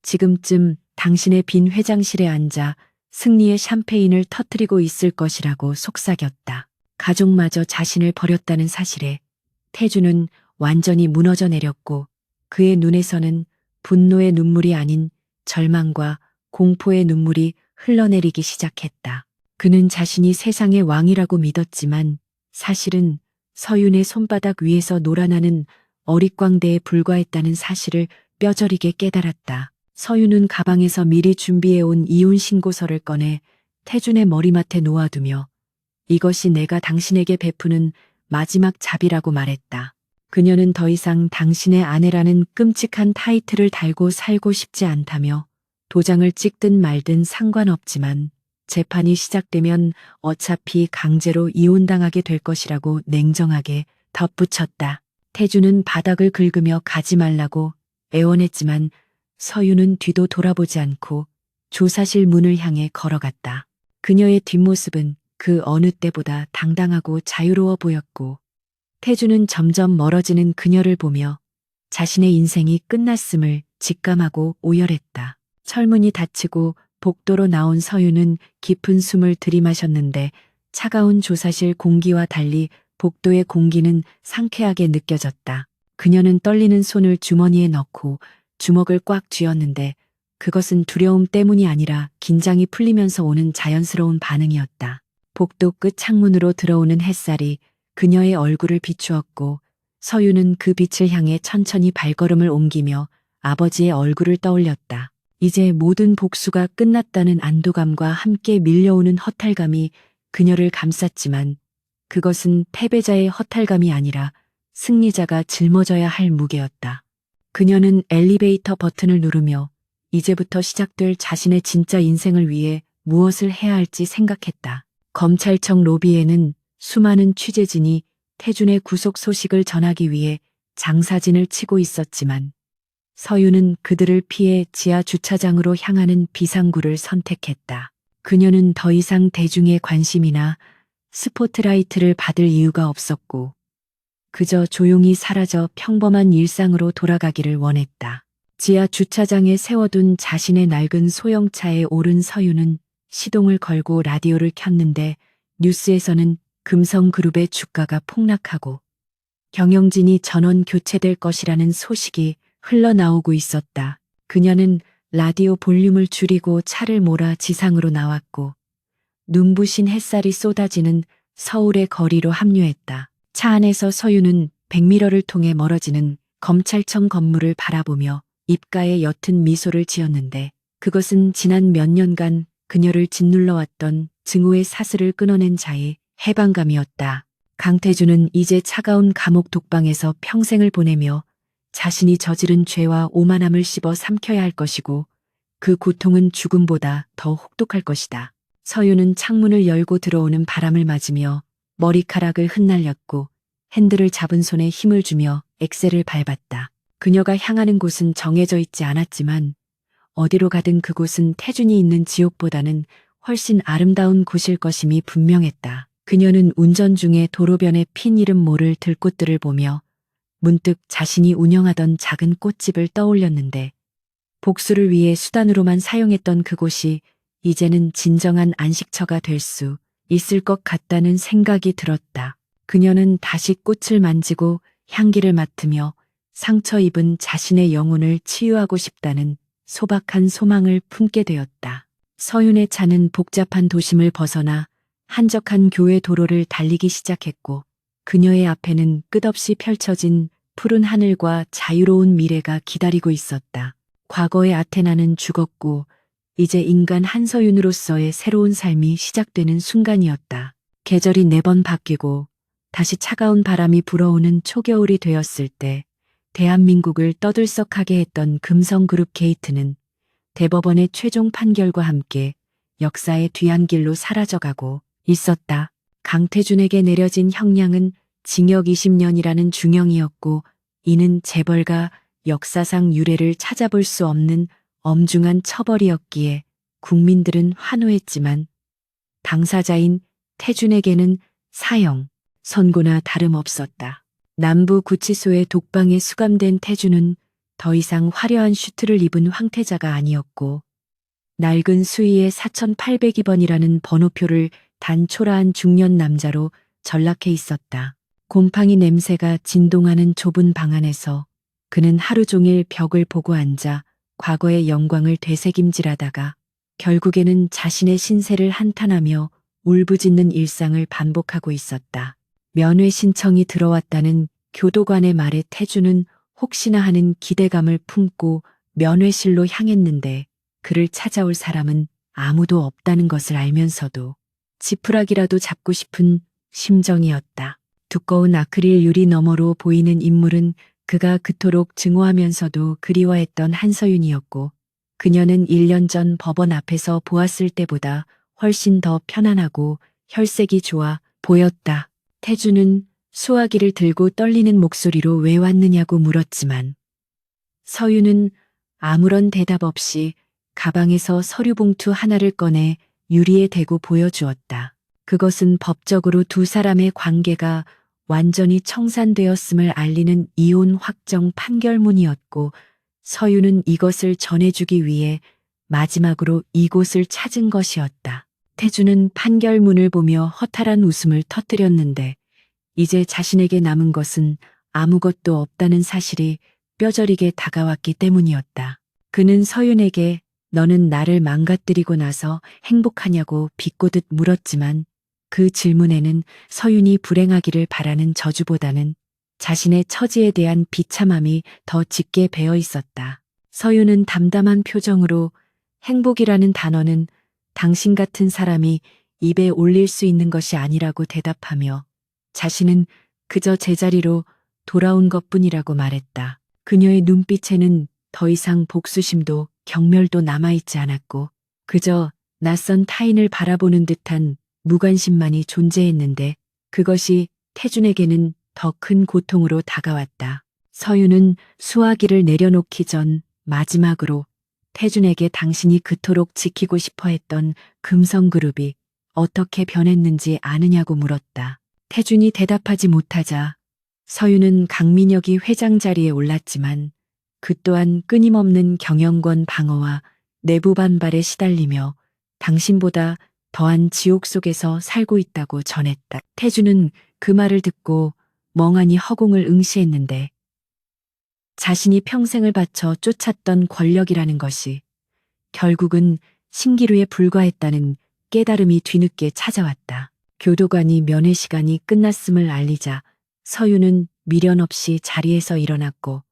지금쯤 당신의 빈 회장실에 앉아 승리의 샴페인을 터뜨리고 있을 것이라고 속삭였다. 가족마저 자신을 버렸다는 사실에 태준은 완전히 무너져 내렸고 그의 눈에서는 분노의 눈물이 아닌 절망과 공포의 눈물이 흘러내리기 시작했다. 그는 자신이 세상의 왕이라고 믿었지만 사실은 서윤의 손바닥 위에서 놀아나는 어릿광대에 불과했다는 사실을 뼈저리게 깨달았다. 서윤은 가방에서 미리 준비해온 이혼 신고서를 꺼내 태준의 머리맡에 놓아두며 이것이 내가 당신에게 베푸는 마지막 자비라고 말했다. 그녀는 더 이상 당신의 아내라는 끔찍한 타이틀을 달고 살고 싶지 않다며 도장을 찍든 말든 상관없지만 재판이 시작되면 어차피 강제로 이혼당하게 될 것이라고 냉정하게 덧붙였다. 태주는 바닥을 긁으며 가지 말라고 애원했지만 서유는 뒤도 돌아보지 않고 조사실 문을 향해 걸어갔다. 그녀의 뒷모습은 그 어느 때보다 당당하고 자유로워 보였고 태주는 점점 멀어지는 그녀를 보며 자신의 인생이 끝났음을 직감하고 오열했다. 철문이 닫히고 복도로 나온 서유는 깊은 숨을 들이마셨는데 차가운 조사실 공기와 달리 복도의 공기는 상쾌하게 느껴졌다. 그녀는 떨리는 손을 주머니에 넣고 주먹을 꽉 쥐었는데 그것은 두려움 때문이 아니라 긴장이 풀리면서 오는 자연스러운 반응이었다. 복도 끝 창문으로 들어오는 햇살이 그녀의 얼굴을 비추었고 서유는 그 빛을 향해 천천히 발걸음을 옮기며 아버지의 얼굴을 떠올렸다. 이제 모든 복수가 끝났다는 안도감과 함께 밀려오는 허탈감이 그녀를 감쌌지만 그것은 패배자의 허탈감이 아니라 승리자가 짊어져야 할 무게였다. 그녀는 엘리베이터 버튼을 누르며 이제부터 시작될 자신의 진짜 인생을 위해 무엇을 해야 할지 생각했다. 검찰청 로비에는 수많은 취재진이 태준의 구속 소식을 전하기 위해 장사진을 치고 있었지만 서유는 그들을 피해 지하 주차장으로 향하는 비상구를 선택했다. 그녀는 더 이상 대중의 관심이나 스포트라이트를 받을 이유가 없었고 그저 조용히 사라져 평범한 일상으로 돌아가기를 원했다. 지하 주차장에 세워둔 자신의 낡은 소형차에 오른 서유는 시동을 걸고 라디오를 켰는데 뉴스에서는 금성그룹의 주가가 폭락하고 경영진이 전원 교체될 것이라는 소식이 흘러나오고 있었다. 그녀는 라디오 볼륨을 줄이고 차를 몰아 지상으로 나왔고 눈부신 햇살이 쏟아지는 서울의 거리로 합류했다. 차 안에서 서유는 백미러를 통해 멀어지는 검찰청 건물을 바라보며 입가에 옅은 미소를 지었는데 그것은 지난 몇 년간 그녀를 짓눌러왔던 증오의 사슬을 끊어낸 자의 해방감이었다. 강태주는 이제 차가운 감옥 독방에서 평생을 보내며 자신이 저지른 죄와 오만함을 씹어 삼켜야 할 것이고 그 고통은 죽음보다 더 혹독할 것이다. 서유는 창문을 열고 들어오는 바람을 맞으며 머리카락을 흩날렸고 핸들을 잡은 손에 힘을 주며 엑셀을 밟았다. 그녀가 향하는 곳은 정해져 있지 않았지만 어디로 가든 그곳은 태준이 있는 지옥보다는 훨씬 아름다운 곳일 것임이 분명했다. 그녀는 운전 중에 도로변에 핀 이름 모를 들꽃들을 보며 문득 자신이 운영하던 작은 꽃집을 떠올렸는데 복수를 위해 수단으로만 사용했던 그곳이 이제는 진정한 안식처가 될 수 있을 것 같다는 생각이 들었다. 그녀는 다시 꽃을 만지고 향기를 맡으며 상처 입은 자신의 영혼을 치유하고 싶다는 소박한 소망을 품게 되었다. 서윤의 차는 복잡한 도심을 벗어나 한적한 교외 도로를 달리기 시작했고 그녀의 앞에는 끝없이 펼쳐진 푸른 하늘과 자유로운 미래가 기다리고 있었다. 과거의 아테나는 죽었고 이제 인간 한서윤으로서의 새로운 삶이 시작되는 순간이었다. 계절이 4번 바뀌고 다시 차가운 바람이 불어오는 초겨울이 되었을 때 대한민국을 떠들썩하게 했던 금성그룹 게이트는 대법원의 최종 판결과 함께 역사의 뒤안길로 사라져가고 있었다. 강태준에게 내려진 형량은 징역 20년이라는 중형이었고 이는 재벌가 역사상 유례를 찾아볼 수 없는 엄중한 처벌이었기에 국민들은 환호했지만 당사자인 태준에게는 사형, 선고나 다름없었다. 남부 구치소의 독방에 수감된 태준은 더 이상 화려한 슈트를 입은 황태자가 아니었고 낡은 수의의 4802번이라는 번호표를 단 초라한 중년 남자로 전락해 있었다. 곰팡이 냄새가 진동하는 좁은 방 안에서 그는 하루 종일 벽을 보고 앉아 과거의 영광을 되새김질하다가 결국에는 자신의 신세를 한탄하며 울부짖는 일상을 반복하고 있었다. 면회 신청이 들어왔다는 교도관의 말에 태준은 혹시나 하는 기대감을 품고 면회실로 향했는데 그를 찾아올 사람은 아무도 없다는 것을 알면서도 지푸라기라도 잡고 싶은 심정이었다. 두꺼운 아크릴 유리 너머로 보이는 인물은 그가 그토록 증오하면서도 그리워했던 한서윤이었고 그녀는 1년 전 법원 앞에서 보았을 때보다 훨씬 더 편안하고 혈색이 좋아 보였다. 태준은 수화기를 들고 떨리는 목소리로 왜 왔느냐고 물었지만 서윤은 아무런 대답 없이 가방에서 서류 봉투 하나를 꺼내 유리에 대고 보여주었다. 그것은 법적으로 두 사람의 관계가 완전히 청산되었음을 알리는 이혼 확정 판결문이었고 서윤은 이것을 전해주기 위해 마지막으로 이곳을 찾은 것이었다. 태주는 판결문을 보며 허탈한 웃음을 터뜨렸는데 이제 자신에게 남은 것은 아무것도 없다는 사실이 뼈저리게 다가왔기 때문이었다. 그는 서윤에게 너는 나를 망가뜨리고 나서 행복하냐고 비꼬듯 물었지만 그 질문에는 서윤이 불행하기를 바라는 저주보다는 자신의 처지에 대한 비참함이 더 짙게 배어 있었다. 서윤은 담담한 표정으로 행복이라는 단어는 당신 같은 사람이 입에 올릴 수 있는 것이 아니라고 대답하며 자신은 그저 제자리로 돌아온 것뿐이라고 말했다. 그녀의 눈빛에는 더 이상 복수심도 경멸도 남아있지 않았고 그저 낯선 타인을 바라보는 듯한 무관심만이 존재했는데 그것이 태준에게는 더 큰 고통으로 다가왔다. 서윤은 수화기를 내려놓기 전 마지막으로 태준에게 당신이 그토록 지키고 싶어 했던 금성그룹이 어떻게 변했는지 아느냐고 물었다. 태준이 대답하지 못하자 서윤은 강민혁이 회장 자리에 올랐지만 그 또한 끊임없는 경영권 방어와 내부 반발에 시달리며 당신보다 더한 지옥 속에서 살고 있다고 전했다. 태준은 그 말을 듣고 멍하니 허공을 응시했는데 자신이 평생을 바쳐 쫓았던 권력이라는 것이 결국은 신기루에 불과했다는 깨달음이 뒤늦게 찾아왔다. 교도관이 면회 시간이 끝났음을 알리자 서윤은 미련 없이 자리에서 일어났고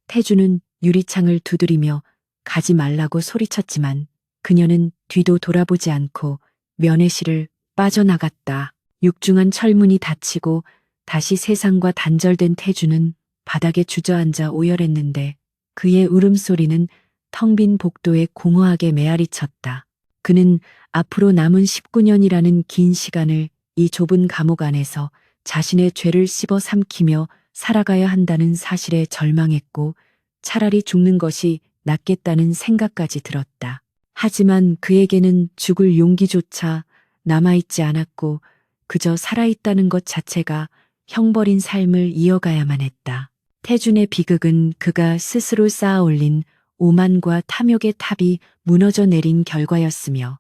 태주는 유리창을 두드리며 가지 말라고 소리쳤지만 그녀는 뒤도 돌아보지 않고 면회실을 빠져나갔다. 육중한 철문이 닫히고 다시 세상과 단절된 태주는 바닥에 주저앉아 오열했는데 그의 울음소리는 텅 빈 복도에 공허하게 메아리쳤다. 그는 앞으로 남은 19년이라는 긴 시간을 이 좁은 감옥 안에서 자신의 죄를 씹어 삼키며 살아가야 한다는 사실에 절망했고 차라리 죽는 것이 낫겠다는 생각까지 들었다. 하지만 그에게는 죽을 용기조차 남아있지 않았고 그저 살아있다는 것 자체가 형벌인 삶을 이어가야만 했다. 태준의 비극은 그가 스스로 쌓아올린 오만과 탐욕의 탑이 무너져 내린 결과였으며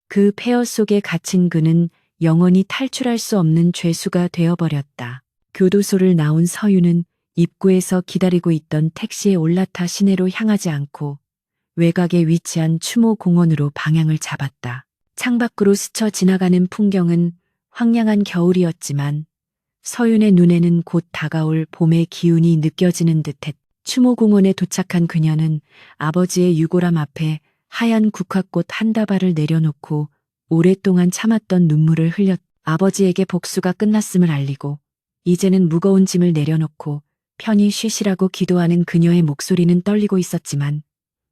그 폐허 속에 갇힌 그는 영원히 탈출할 수 없는 죄수가 되어버렸다. 교도소를 나온 서윤은 입구에서 기다리고 있던 택시에 올라타 시내로 향하지 않고 외곽에 위치한 추모공원으로 방향을 잡았다. 창밖으로 스쳐 지나가는 풍경은 황량한 겨울이었지만 서윤의 눈에는 곧 다가올 봄의 기운이 느껴지는 듯했다. 추모공원에 도착한 그녀는 아버지의 유골함 앞에 하얀 국화꽃 한 다발을 내려놓고 오랫동안 참았던 눈물을 흘렸다. 아버지에게 복수가 끝났음을 알리고 이제는 무거운 짐을 내려놓고 편히 쉬시라고 기도하는 그녀의 목소리는 떨리고 있었지만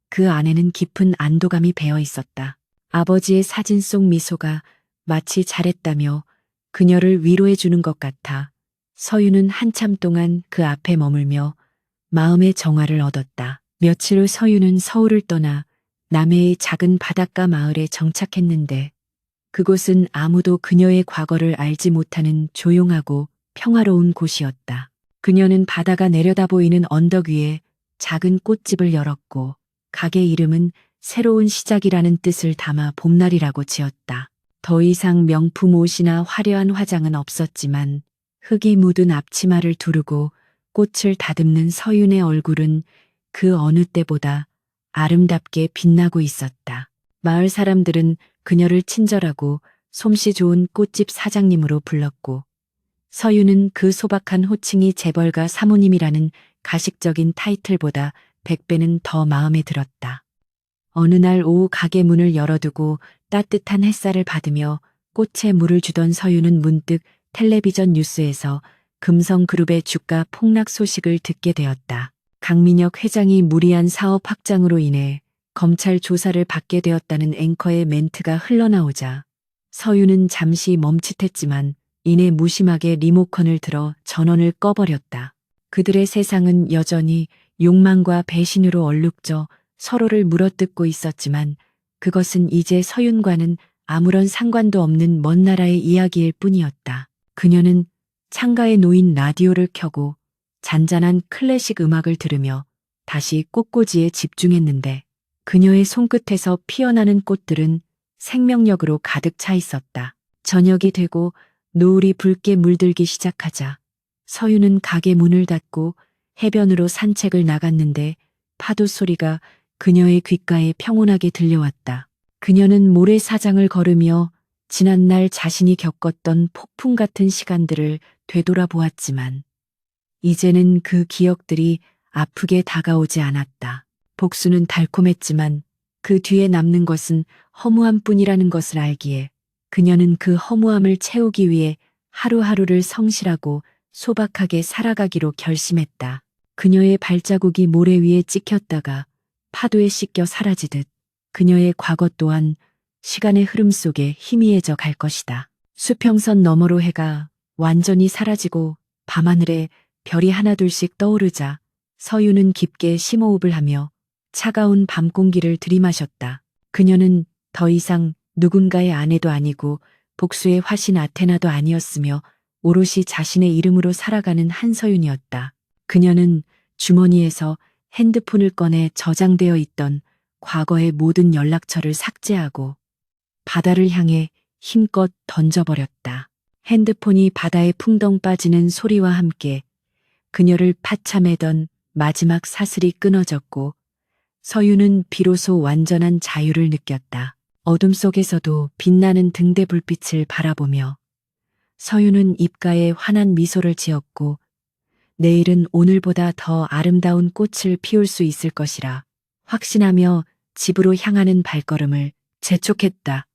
그 안에는 깊은 안도감이 배어 있었다. 아버지의 사진 속 미소가 마치 잘했다며 그녀를 위로해 주는 것 같아 서윤은 한참 동안 그 앞에 머물며 마음의 정화를 얻었다. 며칠 후 서윤은 서울을 떠나 남해의 작은 바닷가 마을에 정착했는데 그곳은 아무도 그녀의 과거를 알지 못하는 조용하고 평화로운 곳이었다. 그녀는 바다가 내려다 보이는 언덕 위에 작은 꽃집을 열었고 가게 이름은 새로운 시작이라는 뜻을 담아 봄날이라고 지었다. 더 이상 명품 옷이나 화려한 화장은 없었지만 흙이 묻은 앞치마를 두르고 꽃을 다듬는 서윤의 얼굴은 그 어느 때보다 아름답게 빛나고 있었다. 마을 사람들은 그녀를 친절하고 솜씨 좋은 꽃집 사장님으로 불렀고 서윤은 그 소박한 호칭이 재벌가 사모님이라는 가식적인 타이틀보다 100배는 더 마음에 들었다. 어느 날 오후 가게 문을 열어두고 따뜻한 햇살을 받으며 꽃에 물을 주던 서윤은 문득 텔레비전 뉴스에서 금성그룹의 주가 폭락 소식을 듣게 되었다. 강민혁 회장이 무리한 사업 확장으로 인해 검찰 조사를 받게 되었다는 앵커의 멘트가 흘러나오자 서윤은 잠시 멈칫했지만 이내 무심하게 리모컨을 들어 전원을 꺼버렸다. 그들의 세상은 여전히 욕망과 배신으로 얼룩져 서로를 물어뜯고 있었지만 그것은 이제 서윤과는 아무런 상관도 없는 먼 나라의 이야기일 뿐이었다. 그녀는 창가에 놓인 라디오를 켜고 잔잔한 클래식 음악을 들으며 다시 꽃꽂이에 집중했는데 그녀의 손끝에서 피어나는 꽃들은 생명력으로 가득 차 있었다. 저녁이 되고 노을이 붉게 물들기 시작하자 서유는 가게 문을 닫고 해변으로 산책을 나갔는데 파도 소리가 그녀의 귓가에 평온하게 들려왔다. 그녀는 모래사장을 걸으며 지난날 자신이 겪었던 폭풍 같은 시간들을 되돌아보았지만 이제는 그 기억들이 아프게 다가오지 않았다. 복수는 달콤했지만 그 뒤에 남는 것은 허무함 뿐이라는 것을 알기에 그녀는 그 허무함을 채우기 위해 하루하루를 성실하고 소박하게 살아가기로 결심했다. 그녀의 발자국이 모래 위에 찍혔다가 파도에 씻겨 사라지듯 그녀의 과거 또한 시간의 흐름 속에 희미해져 갈 것이다. 수평선 너머로 해가 완전히 사라지고 밤하늘에 별이 하나둘씩 떠오르자 서유는 깊게 심호흡을 하며 차가운 밤 공기를 들이마셨다. 그녀는 더 이상 누군가의 아내도 아니고 복수의 화신 아테나도 아니었으며 오롯이 자신의 이름으로 살아가는 한서윤이었다. 그녀는 주머니에서 핸드폰을 꺼내 저장되어 있던 과거의 모든 연락처를 삭제하고 바다를 향해 힘껏 던져버렸다. 핸드폰이 바다에 풍덩 빠지는 소리와 함께 그녀를 파참해던 마지막 사슬이 끊어졌고 서유는 비로소 완전한 자유를 느꼈다. 어둠 속에서도 빛나는 등대 불빛을 바라보며 서유는 입가에 환한 미소를 지었고 내일은 오늘보다 더 아름다운 꽃을 피울 수 있을 것이라 확신하며 집으로 향하는 발걸음을 재촉했다.